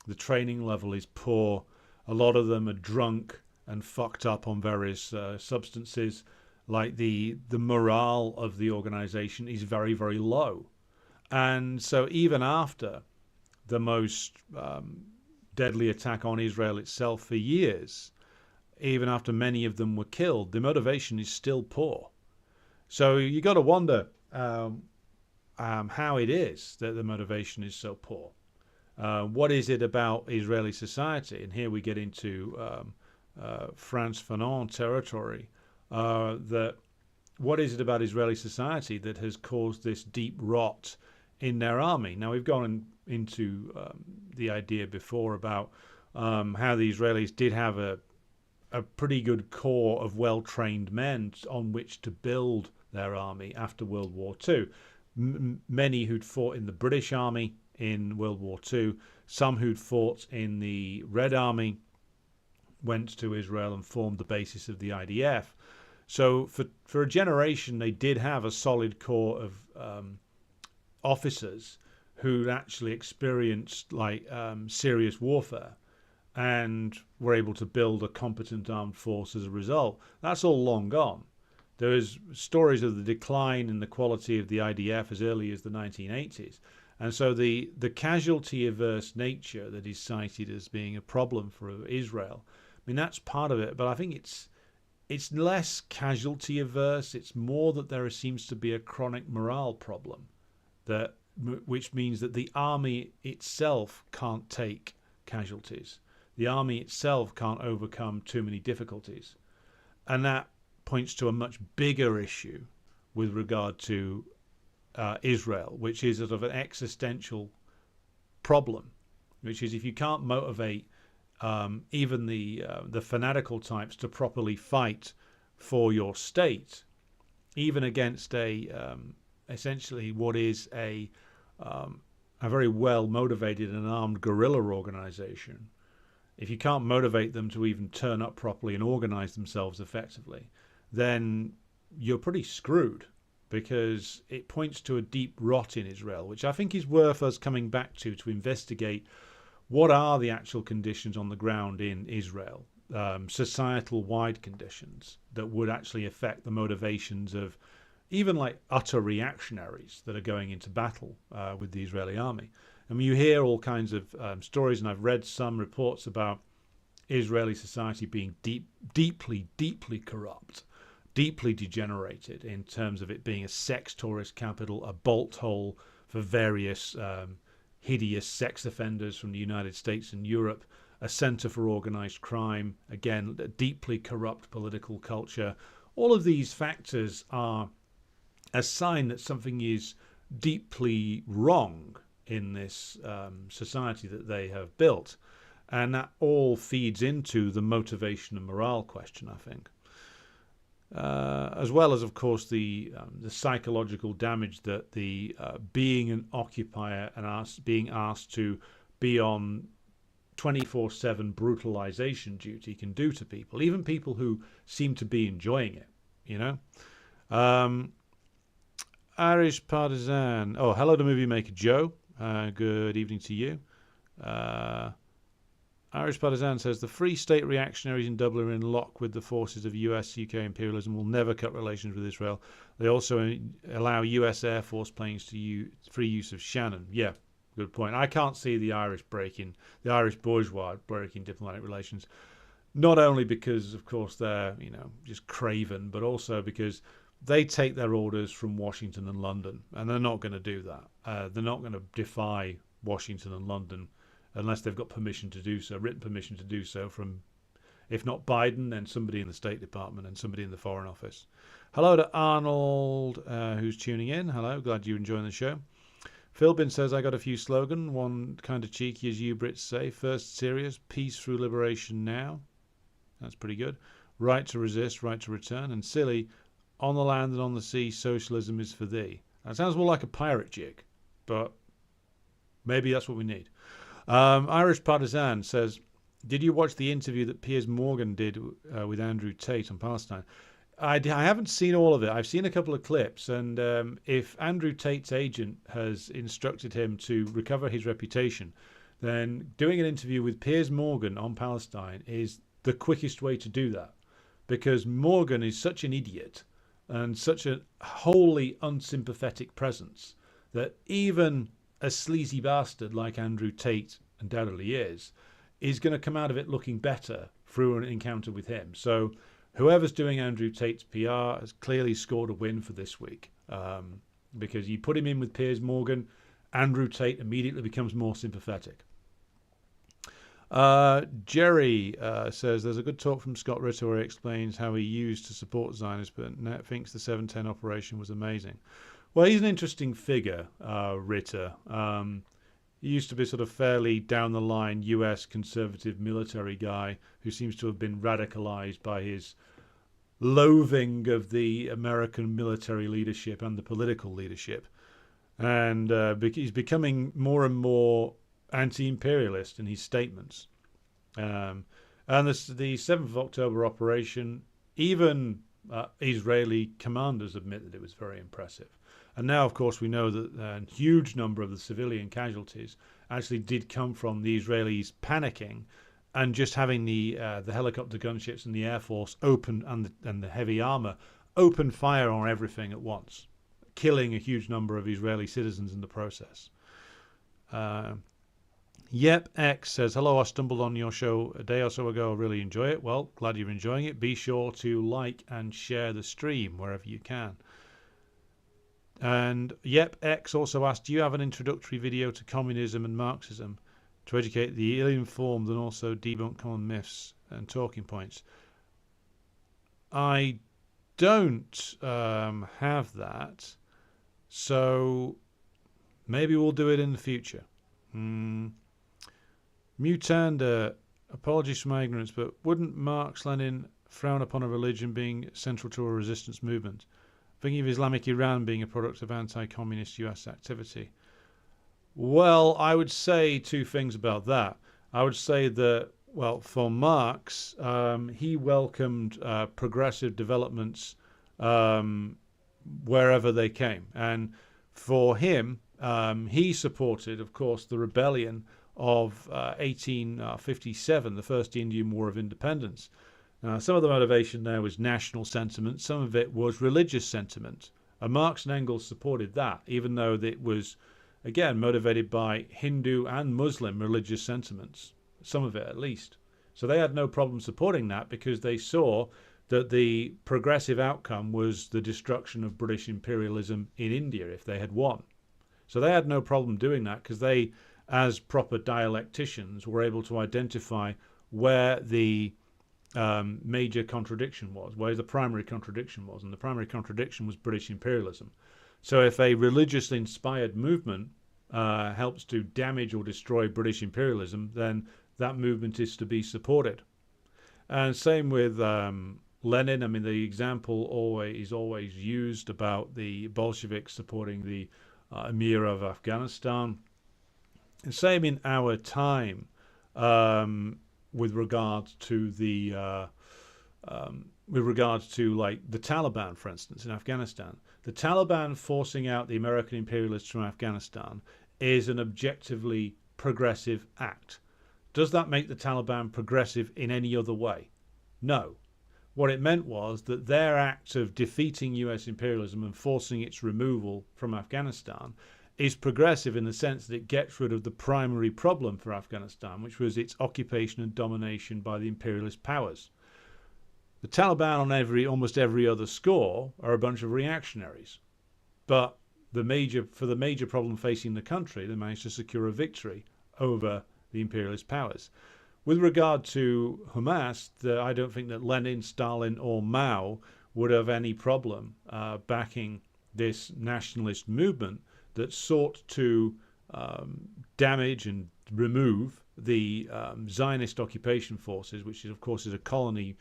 the training level is poor. A lot of them are drunk and fucked up on various substances. Like the morale of the organization is very, very low. And so even after the most deadly attack on Israel itself for years, even after many of them were killed, the motivation is still poor. So you got to wonder how it is that the motivation is so poor. What is it about Israeli society? And here we get into Frantz Fanon territory. That what is it about Israeli society that has caused this deep rot in their army? Now, we've gone into the idea before about how the Israelis did have a pretty good core of well-trained men on which to build their army after World War II. Many who'd fought in the British Army in World War II, some who'd fought in the Red Army went to Israel and formed the basis of the IDF. So for a generation, they did have a solid core of officers who'd actually experienced like serious warfare and were able to build a competent armed force as a result. That's all long gone. There's stories of the decline in the quality of the IDF as early as the 1980s. And so the casualty-averse nature that is cited as being a problem for Israel, I mean, that's part of it. But I think it's less casualty-averse. It's more that there seems to be a chronic morale problem, which means that the army itself can't take casualties. The army itself can't overcome too many difficulties. And that points to a much bigger issue with regard to Israel, which is sort of an existential problem, which is if you can't motivate even the fanatical types to properly fight for your state, even against essentially what is a very well motivated and armed guerrilla organization, if you can't motivate them to even turn up properly and organize themselves effectively, then you're pretty screwed, because it points to a deep rot in Israel, which I think is worth us coming back to investigate what are the actual conditions on the ground in Israel, societal wide conditions that would actually affect the motivations of even like utter reactionaries that are going into battle with the Israeli army. I mean, you hear all kinds of stories, and I've read some reports about Israeli society being deeply corrupt, deeply degenerated in terms of it being a sex tourist capital, a bolt hole for various hideous sex offenders from the United States and Europe, a center for organized crime, again, a deeply corrupt political culture. All of these factors are a sign that something is deeply wrong in this society that they have built. And that all feeds into the motivation and morale question, I think. As well as, of course, the psychological damage that the being an occupier and being asked to be on 24/7 brutalization duty can do to people, even people who seem to be enjoying it, you know. Irish Partisan. Oh, hello to Movie Maker Joe. Good evening to you. Irish Partisan says the Free State reactionaries in Dublin are in lock with the forces of US-UK imperialism, will never cut relations with Israel. They also allow US Air Force planes to free use of Shannon. Yeah, good point. I can't see the Irish bourgeois breaking diplomatic relations, not only because, of course, they're just craven, but also because they take their orders from Washington and London, and they're not going to do that. They're not going to defy Washington and London unless they've got permission to do so, written permission to do so from, if not Biden, then somebody in the State Department and somebody in the Foreign Office. Hello to Arnold, who's tuning in. Hello, glad you're enjoying the show. Philbin says, I got a few slogan, one kind of cheeky as you Brits say. First serious, peace through liberation now. That's pretty good. Right to resist, right to return. And silly, on the land and on the sea, socialism is for thee. That sounds more like a pirate jig, but maybe that's what we need. Irish Partisan says, did you watch the interview that Piers Morgan did with Andrew Tate on Palestine? I haven't seen all of it. I've seen a couple of clips, and if Andrew Tate's agent has instructed him to recover his reputation, then doing an interview with Piers Morgan on Palestine is the quickest way to do that, because Morgan is such an idiot and such a wholly unsympathetic presence that even a sleazy bastard like Andrew Tate undoubtedly is going to come out of it looking better through an encounter with him. So whoever's doing Andrew Tate's PR has clearly scored a win for this week, because you put him in with Piers Morgan, Andrew Tate immediately becomes more sympathetic. Jerry says there's a good talk from Scott Ritter where he explains how he used to support Zionists, but Net thinks the 710 operation was amazing. Well, he's an interesting figure, Ritter. He used to be sort of fairly down the line US conservative military guy who seems to have been radicalized by his loathing of the American military leadership and the political leadership. And he's becoming more and more anti-imperialist in his statements. And the 7th of October operation, even Israeli commanders admit that it was very impressive. And now, of course, we know that a huge number of the civilian casualties actually did come from the Israelis panicking and just having the helicopter gunships and the Air Force open and the heavy armor open fire on everything at once, killing a huge number of Israeli citizens in the process. Yep X says, hello, I stumbled on your show a day or so ago. I really enjoy it. Well, glad you're enjoying it. Be sure to like and share the stream wherever you can. And Yep X also asked, do you have an introductory video to communism and Marxism to educate the ill-informed and also debunk common myths and talking points? I don't have that, so maybe we'll do it in the future. Mutanda, apologies for my ignorance, but wouldn't Marx Lenin frown upon a religion being central to a resistance movement? Thinking of Islamic Iran being a product of anti-communist US activity. Well, I would say two things about that. I would say that, well, for Marx, he welcomed progressive developments wherever they came. And for him, he supported, of course, the rebellion of 1857, the first Indian War of Independence. Some of the motivation there was national sentiment. Some of it was religious sentiment. Marx and Engels supported that, even though it was, again, motivated by Hindu and Muslim religious sentiments, some of it at least. So they had no problem supporting that because they saw that the progressive outcome was the destruction of British imperialism in India if they had won. So they had no problem doing that because they, as proper dialecticians, were able to identify where the major contradiction was, where the primary contradiction was, and the primary contradiction was British imperialism. So if a religiously inspired movement helps to damage or destroy British imperialism, then that movement is to be supported. And same with Lenin. I mean, the example is always used about the Bolsheviks supporting the Emir of Afghanistan. And same in our time. With regards to like the Taliban, for instance, in Afghanistan. The Taliban forcing out the American imperialists from Afghanistan is an objectively progressive act. Does that make the Taliban progressive in any other way? No. What it meant was that their act of defeating US imperialism and forcing its removal from Afghanistan is progressive in the sense that it gets rid of the primary problem for Afghanistan, which was its occupation and domination by the imperialist powers. The Taliban on almost every other score are a bunch of reactionaries. But for the major problem facing the country, they managed to secure a victory over the imperialist powers. With regard to Hamas, I don't think that Lenin, Stalin, or Mao would have any problem backing this nationalist movement that sought to damage and remove the Zionist occupation forces, which is, of course, is a colony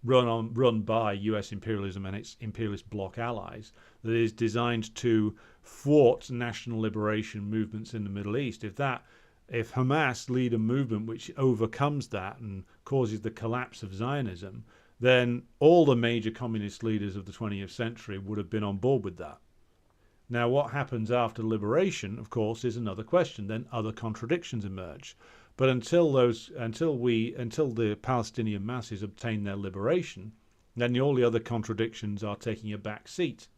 run by U.S. imperialism and its imperialist bloc allies, that is designed to thwart national liberation movements in the Middle East. If Hamas lead a movement which overcomes that and causes the collapse of Zionism, then all the major communist leaders of the 20th century would have been on board with that. Now, what happens after liberation, of course, is another question. Then other contradictions emerge. But until the Palestinian masses obtain their liberation, then all the other contradictions are taking a back seat,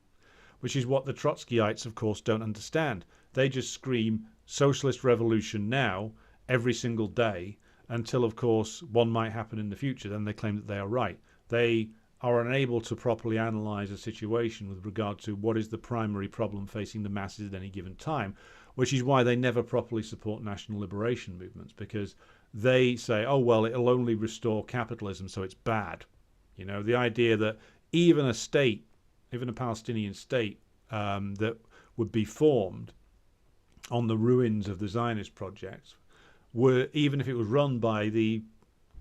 which is what the Trotskyites, of course, don't understand. They just scream socialist revolution now every single day until, of course, one might happen in the future. Then they claim that they are right. They are unable to properly analyze a situation with regard to what is the primary problem facing the masses at any given time, which is why they never properly support national liberation movements, because they say, oh, well, it'll only restore capitalism, so it's bad. You know, the idea that even a state, even a Palestinian state that would be formed on the ruins of the Zionist project, even if it was run by the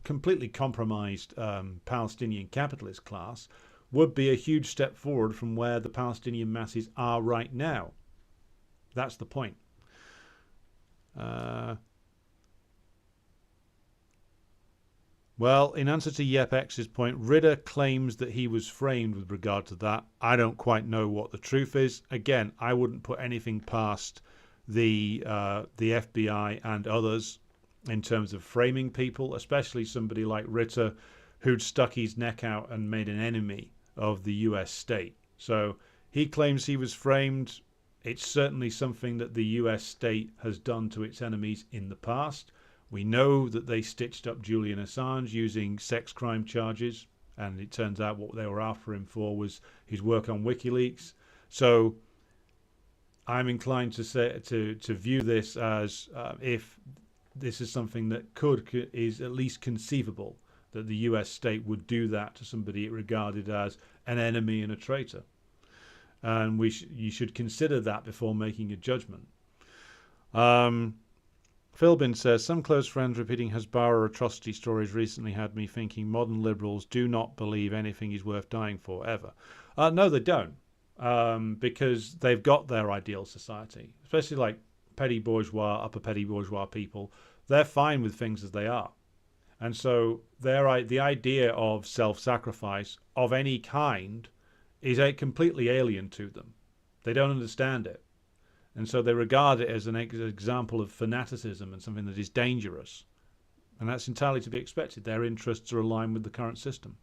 completely compromised Palestinian capitalist class, would be a huge step forward from where the Palestinian masses are right now. That's the point. Well, in answer to YepX's point, Ritter claims that he was framed with regard to that. I don't quite know what the truth is. Again, I wouldn't put anything past the FBI and others in terms of framing people, especially somebody like Ritter, who'd stuck his neck out and made an enemy of the US state. So he claims he was framed. It's certainly something that the US state has done to its enemies in the past. We know that they stitched up Julian Assange using sex crime charges, and it turns out what they were after him for was his work on WikiLeaks. So I'm inclined to say to view this as if this is something that is at least conceivable, that the US state would do that to somebody it regarded as an enemy and a traitor. And you should consider that before making a judgment. Philbin says, some close friends repeating Hasbara atrocity stories recently had me thinking modern liberals do not believe anything is worth dying for, ever. No, they don't, because they've got their ideal society, especially like petty bourgeois, upper petty bourgeois people. They're fine with things as they are. And so the idea of self-sacrifice of any kind is completely alien to them. They don't understand it. And so they regard it as an example of fanaticism and something that is dangerous. And that's entirely to be expected. Their interests are aligned with the current system.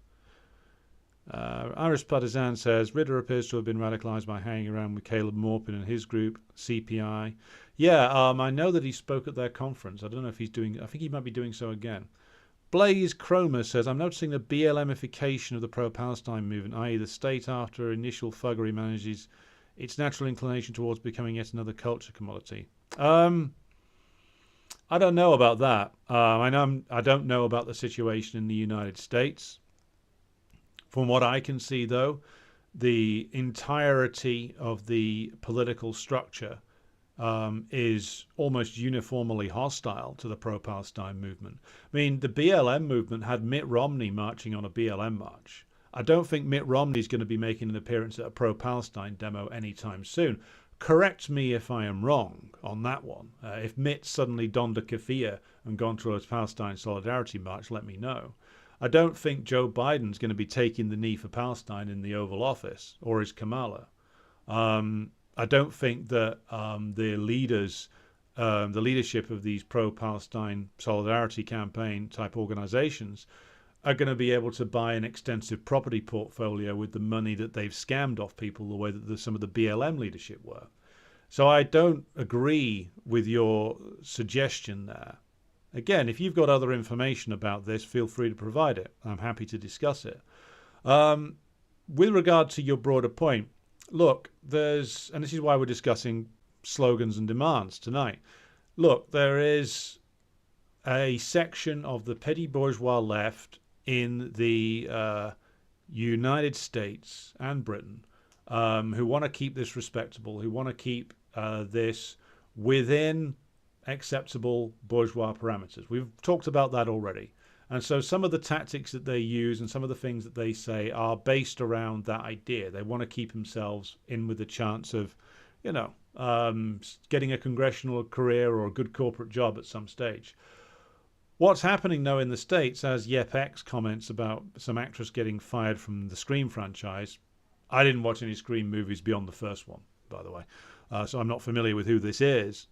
Iris Partisan says, Ritter appears to have been radicalized by hanging around with Caleb Maupin and his group, CPI. Yeah, I know that he spoke at their conference. I don't know if he's doing, I think he might be doing so again. Blaze Cromer says, I'm noticing the BLMification of the pro-Palestine movement, i.e. the state after initial thuggery manages its natural inclination towards becoming yet another culture commodity. I don't know about that. I don't know about the situation in the United States. From what I can see, though, the entirety of the political structure is almost uniformly hostile to the pro-Palestine movement. I mean, the BLM movement had Mitt Romney marching on a BLM march. I don't think Mitt Romney is going to be making an appearance at a pro-Palestine demo anytime soon. Correct me if I am wrong on that one. If Mitt suddenly donned a keffiyeh and gone to a Palestine Solidarity March, let me know. I don't think Joe Biden's going to be taking the knee for Palestine in the Oval Office, or is Kamala. I don't think that the leadership of these pro-Palestine Solidarity Campaign type organizations are going to be able to buy an extensive property portfolio with the money that they've scammed off people the way that some of the BLM leadership were. So I don't agree with your suggestion there. Again, if you've got other information about this, feel free to provide it. I'm happy to discuss it. With regard to your broader point, look, and this is why we're discussing slogans and demands tonight. Look, there is a section of the petty bourgeois left in the United States and Britain who want to keep this respectable, who want to keep this within acceptable bourgeois parameters. We've talked about that already. And so some of the tactics that they use and some of the things that they say are based around that idea. They want to keep themselves in with the chance of, getting a congressional career or a good corporate job at some stage. What's happening, though, in the States, as YepX comments about some actress getting fired from the Scream franchise. I didn't watch any Scream movies beyond the first one, by the way, so I'm not familiar with who this is.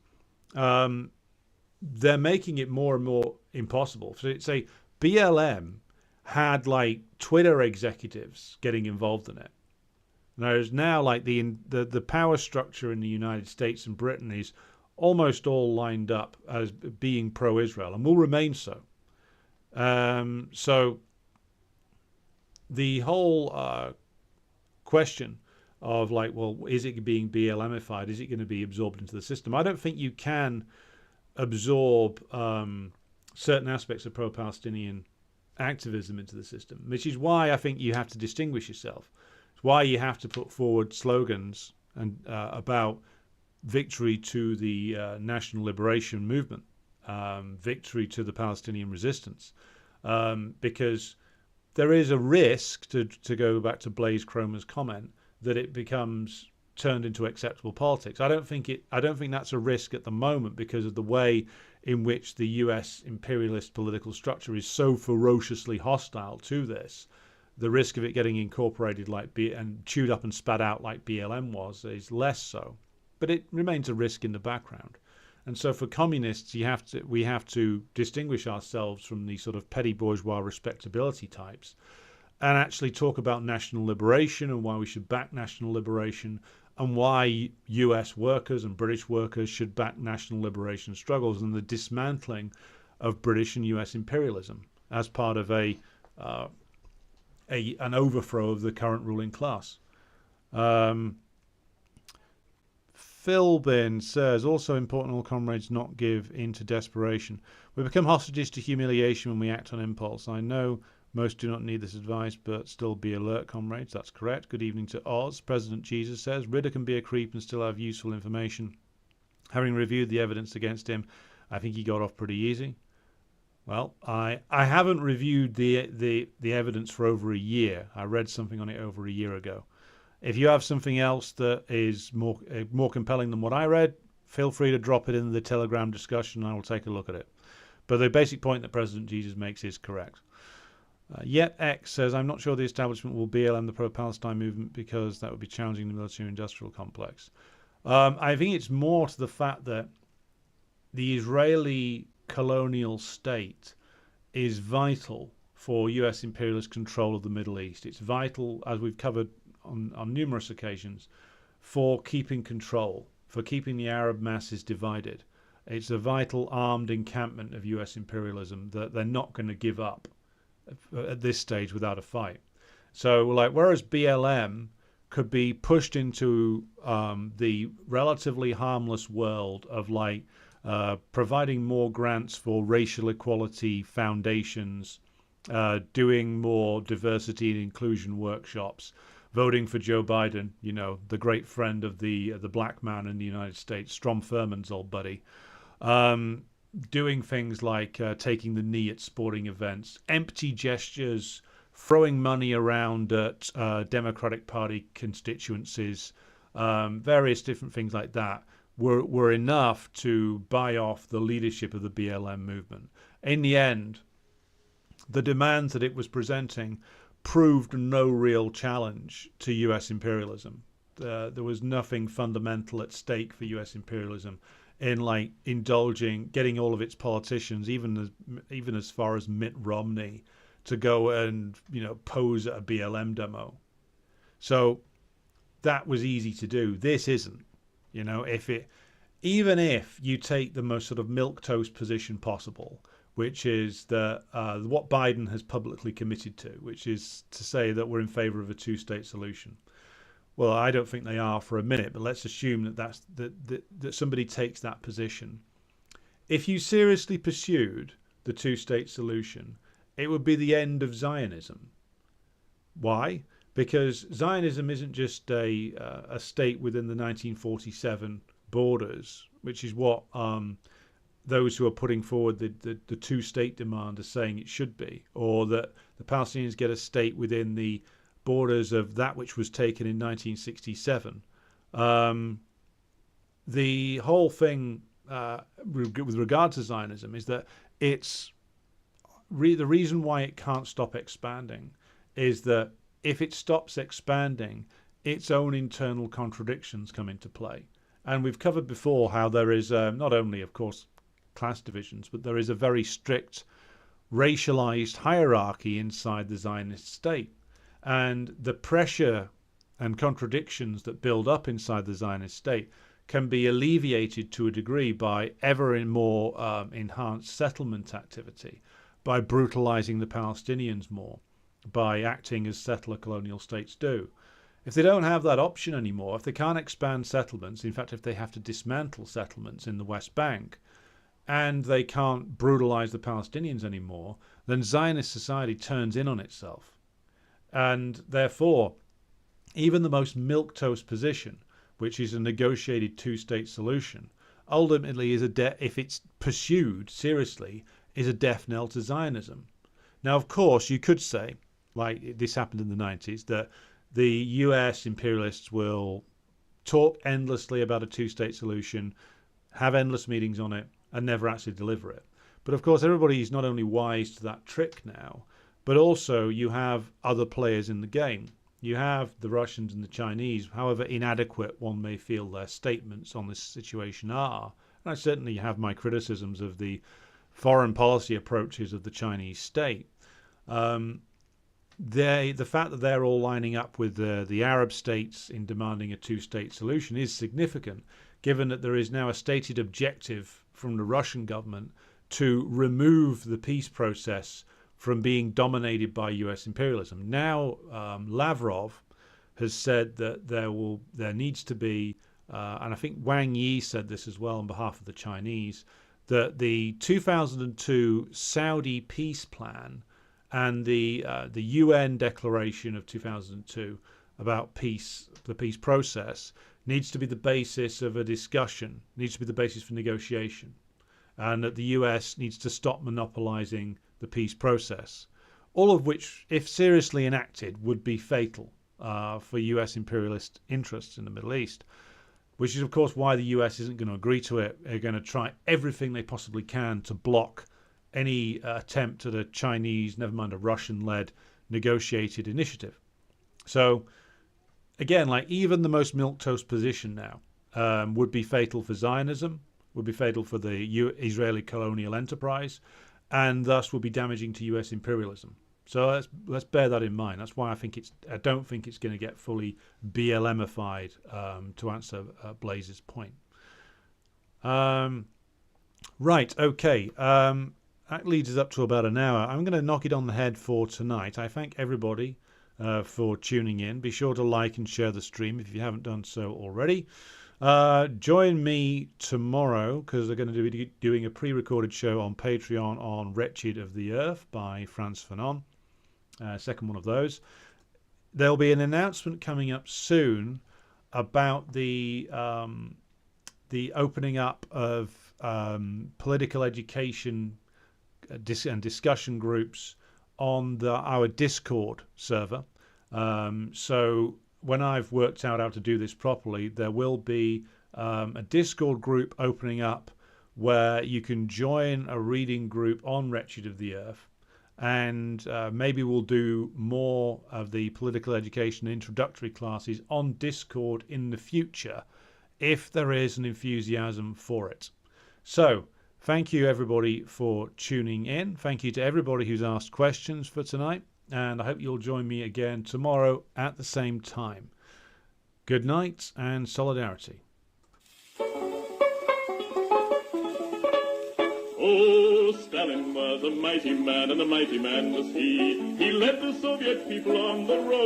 They're making it more and more impossible. So, say BLM had like Twitter executives getting involved in it. There's now like the power structure in the United States and Britain is almost all lined up as being pro-Israel and will remain so. So the whole question of like, well, is it being BLMified? Is it going to be absorbed into the system? I don't think you can absorb certain aspects of pro-Palestinian activism into the system, which is why I think you have to distinguish yourself. It's why you have to put forward slogans and about victory to the national liberation movement, victory to the Palestinian resistance, because there is a risk, to go back to Blaise Cromer's comment, that it becomes turned into acceptable politics. I don't think that's a risk at the moment because of the way in which the US imperialist political structure is so ferociously hostile to this. The risk of it getting incorporated and chewed up and spat out like BLM was is less so, but it remains a risk in the background. And so for communists, we have to distinguish ourselves from these sort of petty bourgeois respectability types and actually talk about national liberation and why we should back national liberation and why US workers and British workers should back national liberation struggles and the dismantling of British and US imperialism as part of an overthrow of the current ruling class. Philbin says, also important all comrades not give in to desperation. We become hostages to humiliation when we act on impulse. I know most do not need this advice, but still be alert, comrades. That's correct. Good evening to Oz. President Jesus says, Ridder can be a creep and still have useful information. Having reviewed the evidence against him, I think he got off pretty easy. Well, I haven't reviewed the evidence for over a year. I read something on it over a year ago. If you have something else that is more compelling than what I read, feel free to drop it in the Telegram discussion and I will take a look at it. But the basic point that President Jesus makes is correct. Yet X says, I'm not sure the establishment will BLM the pro-Palestine movement because that would be challenging the military-industrial complex. I think it's more to the fact that the Israeli colonial state is vital for US imperialist control of the Middle East. It's vital, as we've covered on numerous occasions, for keeping control, for keeping the Arab masses divided. It's a vital armed encampment of US imperialism that they're not going to give up at this stage without a fight. So, like, whereas BLM could be pushed into the relatively harmless world of, like, providing more grants for racial equality foundations, doing more diversity and inclusion workshops, voting for Joe Biden, the great friend of the black man in the United States, Strom Thurmond's old buddy, doing things like taking the knee at sporting events, empty gestures, throwing money around at Democratic Party constituencies, various different things like that were enough to buy off the leadership of the BLM movement. In the end, the demands that it was presenting proved no real challenge to US imperialism. There was nothing fundamental at stake for US imperialism in like getting all of its politicians, even as far as Mitt Romney, to go and pose at a BLM demo. So that was easy to do. This isn't. Even if you take the most sort of milquetoast position possible, which is what Biden has publicly committed to, which is to say that we're in favor of a two-state solution. Well, I don't think they are for a minute, but let's assume that somebody takes that position. If you seriously pursued the two-state solution, it would be the end of Zionism. Why? Because Zionism isn't just a state within the 1947 borders, which is what those who are putting forward the two-state demand are saying it should be, or that the Palestinians get a state within the borders of that which was taken in 1967. The whole thing with regard to Zionism is that it's the reason why it can't stop expanding is that if it stops expanding, its own internal contradictions come into play. And we've covered before how there is not only, of course, class divisions, but there is a very strict racialized hierarchy inside the Zionist state. And the pressure and contradictions that build up inside the Zionist state can be alleviated to a degree by ever more enhanced settlement activity, by brutalizing the Palestinians more, by acting as settler colonial states do. If they don't have that option anymore, if they can't expand settlements, in fact, if they have to dismantle settlements in the West Bank, and they can't brutalize the Palestinians anymore, then Zionist society turns in on itself. And therefore, even the most milquetoast position, which is a negotiated two-state solution, ultimately is if it's pursued seriously, is a death knell to Zionism. Now, of course, you could say, like this happened in the 90s, that the US imperialists will talk endlessly about a two-state solution, have endless meetings on it, and never actually deliver it. But of course, everybody is not only wise to that trick now, but also you have other players in the game. You have the Russians and the Chinese, however inadequate one may feel their statements on this situation are. And I certainly have my criticisms of the foreign policy approaches of the Chinese state. The fact that they're all lining up with the Arab states in demanding a two-state solution is significant, given that there is now a stated objective from the Russian government to remove the peace process from being dominated by US imperialism. Now, Lavrov has said that there needs to be, and I think Wang Yi said this as well on behalf of the Chinese, that the 2002 Saudi peace plan and the UN declaration of 2002 about peace, the peace process, needs to be the basis of a discussion, needs to be the basis for negotiation, and that the US needs to stop monopolizing the peace process. All of which, if seriously enacted, would be fatal for US imperialist interests in the Middle East, which is, of course, why the US isn't going to agree to it. They're going to try everything they possibly can to block any attempt at a Chinese, never mind a Russian-led, negotiated initiative. So, again, like even the most milquetoast position now would be fatal for Zionism, would be fatal for the Israeli colonial enterprise, and thus would be damaging to US imperialism. So let's bear that in mind. That's why I don't think it's going to get fully BLMified, to answer Blaze's point. Right, okay. That leads us up to about an hour. I'm going to knock it on the head for tonight. I thank everybody for tuning in. Be sure to like and share the stream if you haven't done so already. Join me tomorrow, because they're going to be doing a pre-recorded show on Patreon on Wretched of the Earth by Frantz Fanon. Second one of those. There'll be an announcement coming up soon about the opening up of political education and discussion groups on our Discord server. So when I've worked out how to do this properly, there will be a Discord group opening up where you can join a reading group on Wretched of the Earth, and maybe we'll do more of the political education introductory classes on Discord in the future if there is an enthusiasm for it. So thank you everybody for tuning in. Thank you to everybody who's asked questions for tonight, and I hope you'll join me again tomorrow at the same time. Good night and solidarity. Oh, Stalin was a mighty man, and a mighty man was he. He led the Soviet people on the road.